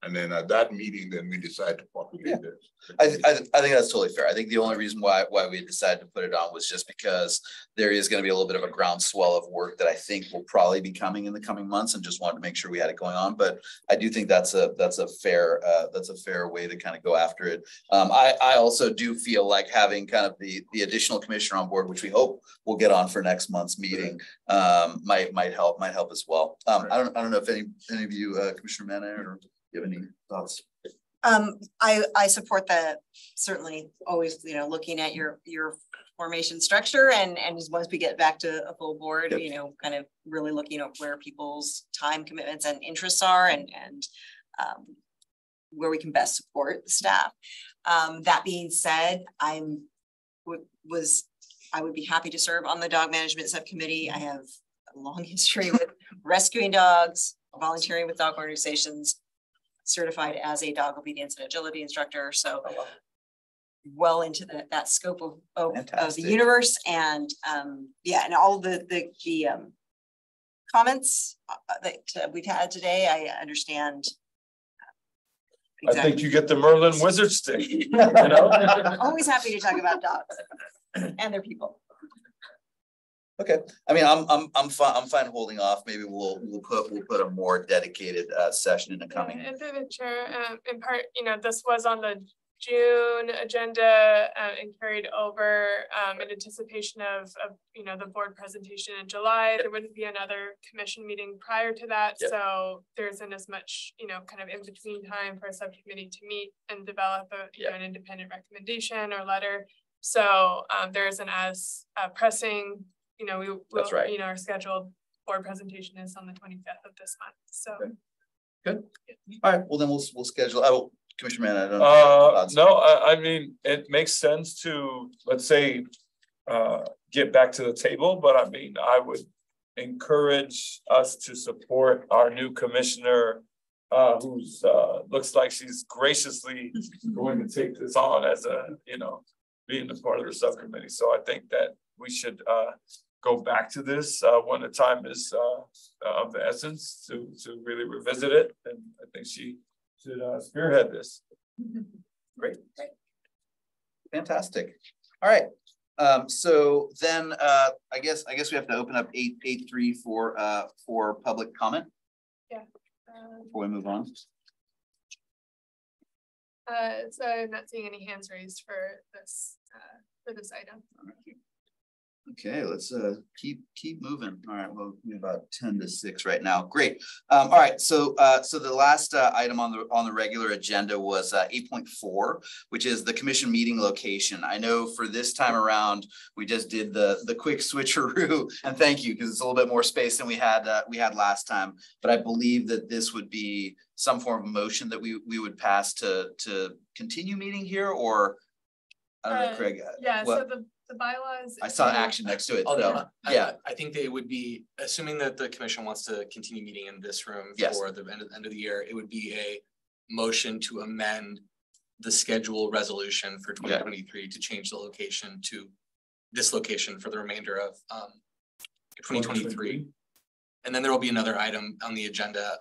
And then at that meeting, then we decide to populate this. I think that's totally fair. I think the only reason why we decided to put it on was just because there is going to be a little bit of a groundswell of work that I think will probably be coming in the coming months, and just wanted to make sure we had it going on. But I do think that's a fair way to kind of go after it. I also do feel like having kind of the additional commissioner on board, which we hope we'll get on for next month's meeting, might help as well. I don't know if any of you, Commissioner Manna, or you have any thoughts? I support that. Certainly always, looking at your formation structure and once we get back to a full board, yep. Kind of really looking at where people's time commitments and interests are and where we can best support the staff. That being said, I would be happy to serve on the dog management subcommittee. I have a long history with rescuing dogs, volunteering with dog organizations, certified as a dog obedience and agility instructor. So well into that scope of the universe. And and all the comments that we've had today, I understand. Exactly. I think you get the Merlin wizard stick. You know? Always happy to talk about dogs and their people. Okay, I mean, I'm fine holding off. Maybe we'll put a more dedicated session in the coming. And through the chair, in part, this was on the June agenda and carried over in anticipation of the board presentation in July. There wouldn't be another commission meeting prior to that, yep. So there isn't as much kind of in between time for a subcommittee to meet and develop an independent recommendation or letter. So there isn't as pressing. That's right. Our scheduled board presentation is on the 25th of this month. So good. All right. Well, then we'll schedule. Commissioner Mann, I don't know. No, I mean, it makes sense to, let's say, get back to the table, but I mean, I would encourage us to support our new commissioner, who's looks like she's graciously going to take this on as being a part of the subcommittee. So I think that we should go back to this when the time is of the essence to really revisit it. And I think she should spearhead this. Great. Fantastic. All right. So then I guess we have to open up 8.3 for public comment. Yeah. Before we move on. So I'm not seeing any hands raised for this item. Okay, let's keep moving. All right, well, we're about 10 to 6 right now. Great. All right, so the last item on the regular agenda was 8.4, which is the commission meeting location. I know for this time around we just did the quick switcheroo, and thank you, because it's a little bit more space than we had last time. But I believe that this would be some form of motion that we would pass to continue meeting here, or I don't know, Craig. Yeah. What? So the bylaws. I saw action next to it. So, yeah, I think they would be, assuming that the commission wants to continue meeting in this room for the end of the year, it would be a motion to amend the schedule resolution for 2023 to change the location to this location for the remainder of 2023. And then there will be another item on the agenda,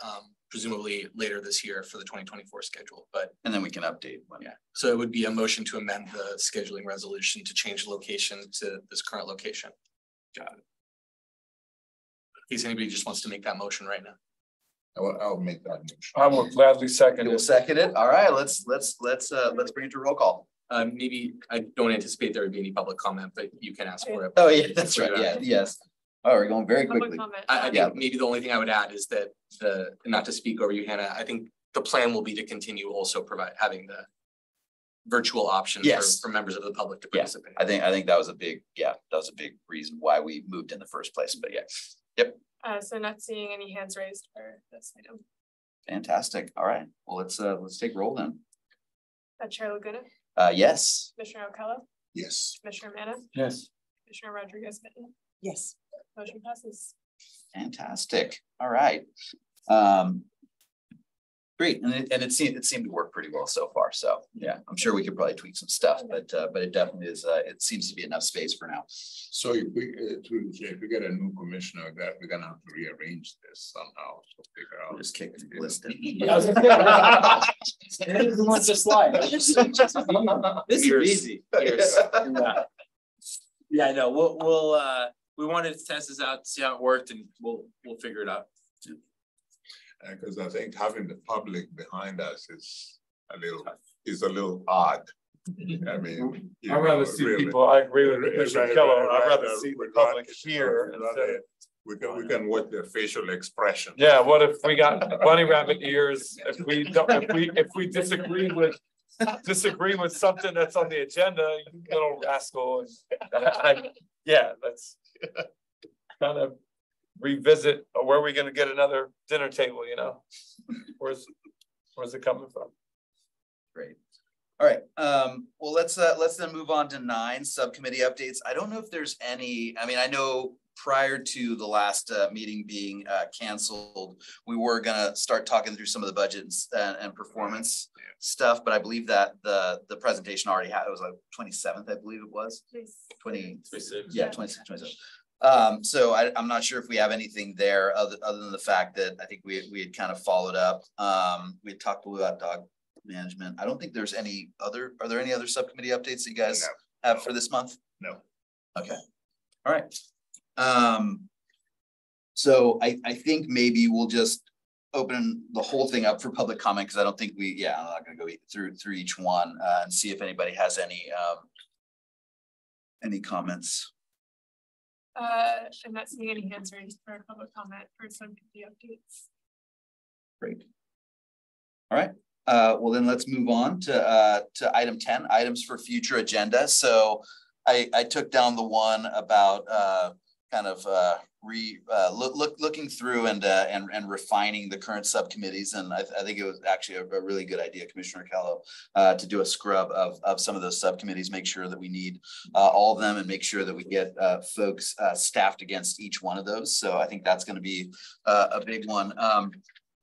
presumably later this year for the 2024 schedule, but. And then we can update. Yeah, so it would be a motion to amend the scheduling resolution to change the location to this current location. Got it. In case anybody just wants to make that motion right now. I'll make that motion. I will gladly second You'll it. second it. All right, let's bring it to roll call. Maybe I don't anticipate there would be any public comment, but you can ask for it. Oh yeah, that's right. Yeah, yes. Oh, we're going very quickly. I think maybe the only thing I would add is that not to speak over you, Hannah, I think the plan will be to continue also having the virtual option for members of the public to participate. I think that was a big reason why we moved in the first place, but yeah. Yep. So not seeing any hands raised for this item. Fantastic. All right. Well, let's take roll then. Chair Laguna. Yes. Commissioner O'Kello. Yes. Commissioner Manna. Yes. Commissioner Rodriguez-Mitten. Yes. Motion passes. Fantastic. All right. Great. And it seemed to work pretty well so far. So yeah, I'm sure we could probably tweak some stuff, but it definitely is. It seems to be enough space for now. So if we get a new commissioner, we're gonna have to rearrange this somehow. So figure out. We'll just kick the list in. Everyone's just slide. This is easy. Yeah, no, we'll we wanted to test this out, see how it worked, and we'll figure it out. Because I think having the public behind us is a little odd. I mean, I'd rather see people. I agree with Commissioner Kello. I'd rather see the public here. We can watch their facial expression. Yeah, what if we got bunny rabbit ears? If we disagree with something that's on the agenda, you little rascal. Yeah, that's kind of revisit. Where are we going to get another dinner table? You know, where's it coming from? Great. All right. Well, let's then move on to 9 subcommittee updates. I don't know if there's any. I mean, I know prior to the last meeting being canceled, we were gonna start talking through some of the budgets and performance stuff, but I believe that the presentation already had, it was like 27th, I believe it was. 26. Yeah, 26, 27. So I'm not sure if we have anything there other than the fact that I think we had kind of followed up. We had talked a little about dog management. I don't think there's any other. Are there any other subcommittee updates that you guys have for this month? No. Okay. All right. So I think maybe we'll just open the whole thing up for public comment because I don't think I'm not going to go through each one and see if anybody has any comments. I'm not seeing any hands raised for public comment for subcommittee updates. Great. All right. Well, then let's move on to item 10, items for future agenda. So I took down the one about kind of looking through and refining the current subcommittees. And I think it was actually a really good idea, Commissioner Callow, to do a scrub of some of those subcommittees, make sure that we need all of them and make sure that we get folks staffed against each one of those. So I think that's going to be a big one.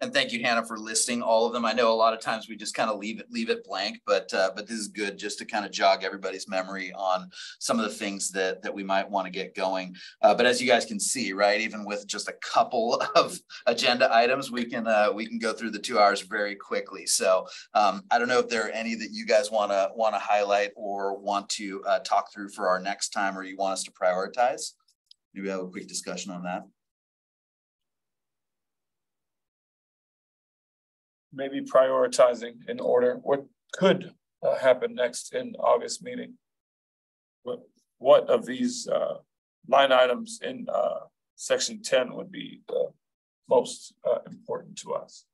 And thank you, Hannah, for listing all of them. I know a lot of times we just kind of leave it blank, but this is good just to kind of jog everybody's memory on some of the things that we might want to get going. But as you guys can see, right, even with just a couple of agenda items, we can go through the 2 hours very quickly. So I don't know if there are any that you guys want to highlight or want to talk through for our next time, or you want us to prioritize. Maybe have a quick discussion on that. Maybe prioritizing in order what could happen next in August meeting. What of these line items in section 10 would be the most important to us?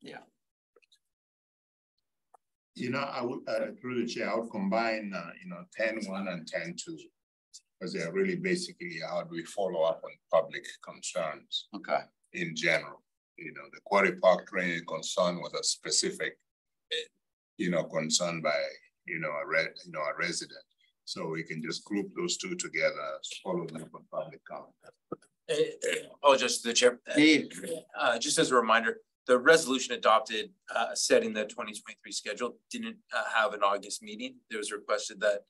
Yeah. You know, I would through the chair, I would combine 10.1 and 10.2 because they are really basically how do we follow up on public concerns. Okay. In general. You know, the Quarry Park training concern was a specific, concern by, a resident. So we can just group those two together, follow them on public comment. Just the chair. Just as a reminder, the resolution adopted setting the 2023 schedule didn't have an August meeting. There was requested that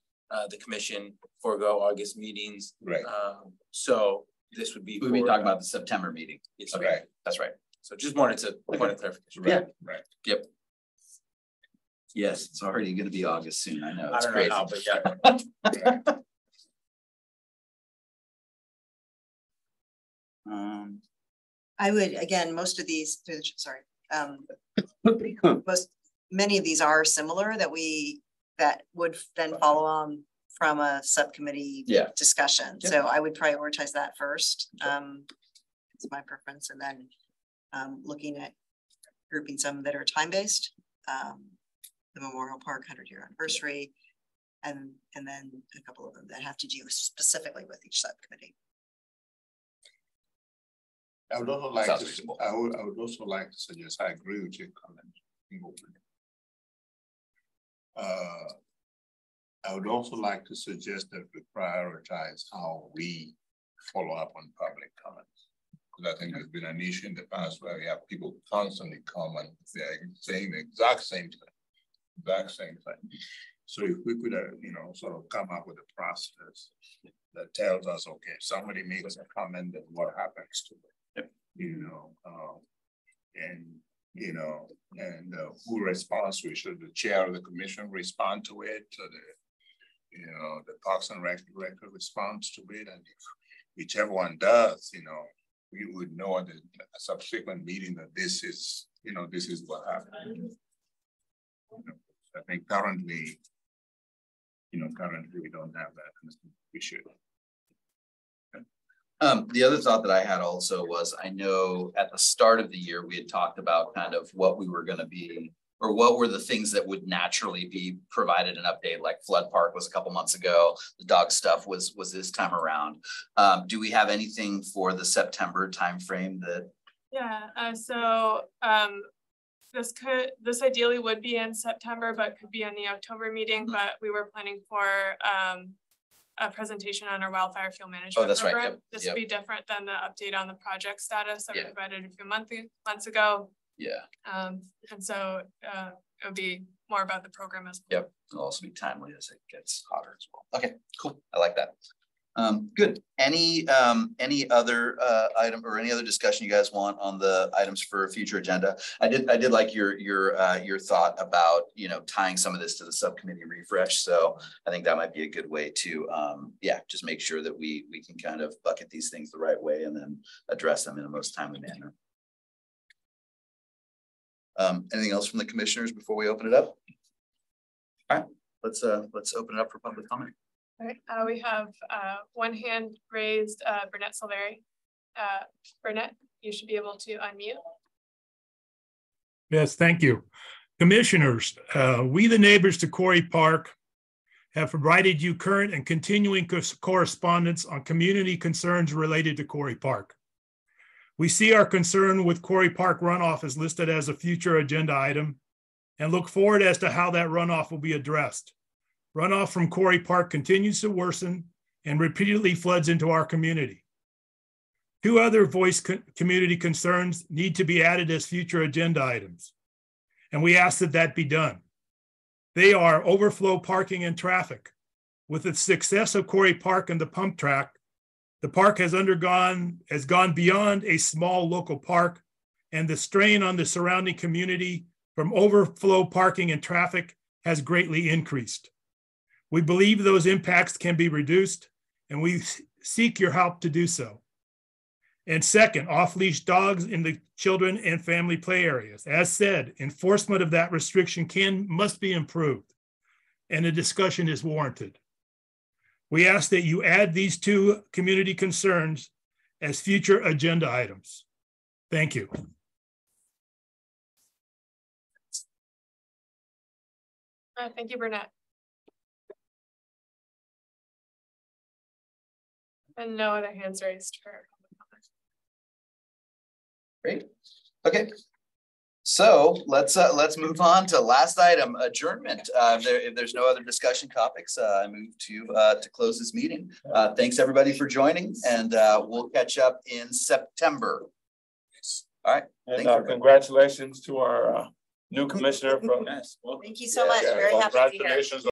the commission forego August meetings. Right. So this would be. We'll be talking about the September meeting. Yes, Okay, right. that's right. So just wanted to point of clarification. Yeah. Right. Yep. Yes, it's already gonna be August soon. I know, I it's don't crazy. know how, but yeah. I would, again, most of these, sorry, many of these are similar that would then follow on from a subcommittee discussion. Yeah. So I would prioritize that first. It's my preference, and then looking at grouping some that are time-based, the Memorial Park 100-year anniversary, and then a couple of them that have to do specifically with each subcommittee. I would also like to, I would also like to suggest, I agree with your comment. I would also like to suggest that we prioritize how we follow up on public comments. Because I think there's been an issue in the past where we have people constantly comment, they're saying the exact same thing. So if we could, sort of come up with a process that tells us, okay, if somebody makes a comment, then what happens to it? And who responds to it? Should the chair of the commission respond to it? Or the Parks and Rec director responds to it? And if whichever one does, we would know at a subsequent meeting that this is what happened. I think currently we don't have that, and we should. The other thought that I had also was, I know at the start of the year, we had talked about kind of what we were going to be, or what were the things that would naturally be provided an update, like Flood Park was a couple months ago, the dog stuff was this time around. Do we have anything for the September timeframe that? Yeah, this ideally would be in September, but could be in the October meeting, but we were planning for a presentation on our wildfire fuel management program. Right. Yep. This would be different than the update on the project status that we provided a few months ago. Yeah. And so it would be more about the program as well. Yep. It'll also be timely as it gets hotter as well. Okay, cool. I like that. Good. Any other item or any other discussion you guys want on the items for a future agenda? I did like your thought about tying some of this to the subcommittee refresh. So I think that might be a good way to just make sure that we can kind of bucket these things the right way and then address them in the most timely manner. Anything else from the commissioners before we open it up? All right, let's open it up for public comment. All right, we have one hand raised, Burnett Silveri. Burnett, you should be able to unmute. Yes, thank you. Commissioners, we the neighbors to Quarry Park have provided you current and continuing correspondence on community concerns related to Quarry Park. We see our concern with Quarry Park runoff is listed as a future agenda item and look forward as to how that runoff will be addressed. Runoff from Quarry Park continues to worsen and repeatedly floods into our community. Two other community concerns need to be added as future agenda items, and we ask that that be done. They are overflow parking and traffic. With the success of Quarry Park and the pump track, the park has gone beyond a small local park, and the strain on the surrounding community from overflow parking and traffic has greatly increased. We believe those impacts can be reduced, and we seek your help to do so. And second, off-leash dogs in the children and family play areas. As said, enforcement of that restriction must be improved, and a discussion is warranted. We ask that you add these two community concerns as future agenda items. Thank you. Thank you, Burnett. And no other hands raised for public comment. Great. Okay. So let's move on to last item, adjournment. If there's no other discussion topics, I move to close this meeting. Thanks everybody for joining, and we'll catch up in September. All right. And congratulations to our new commissioner from. Thank you so much. Very happy to be here. Congratulations.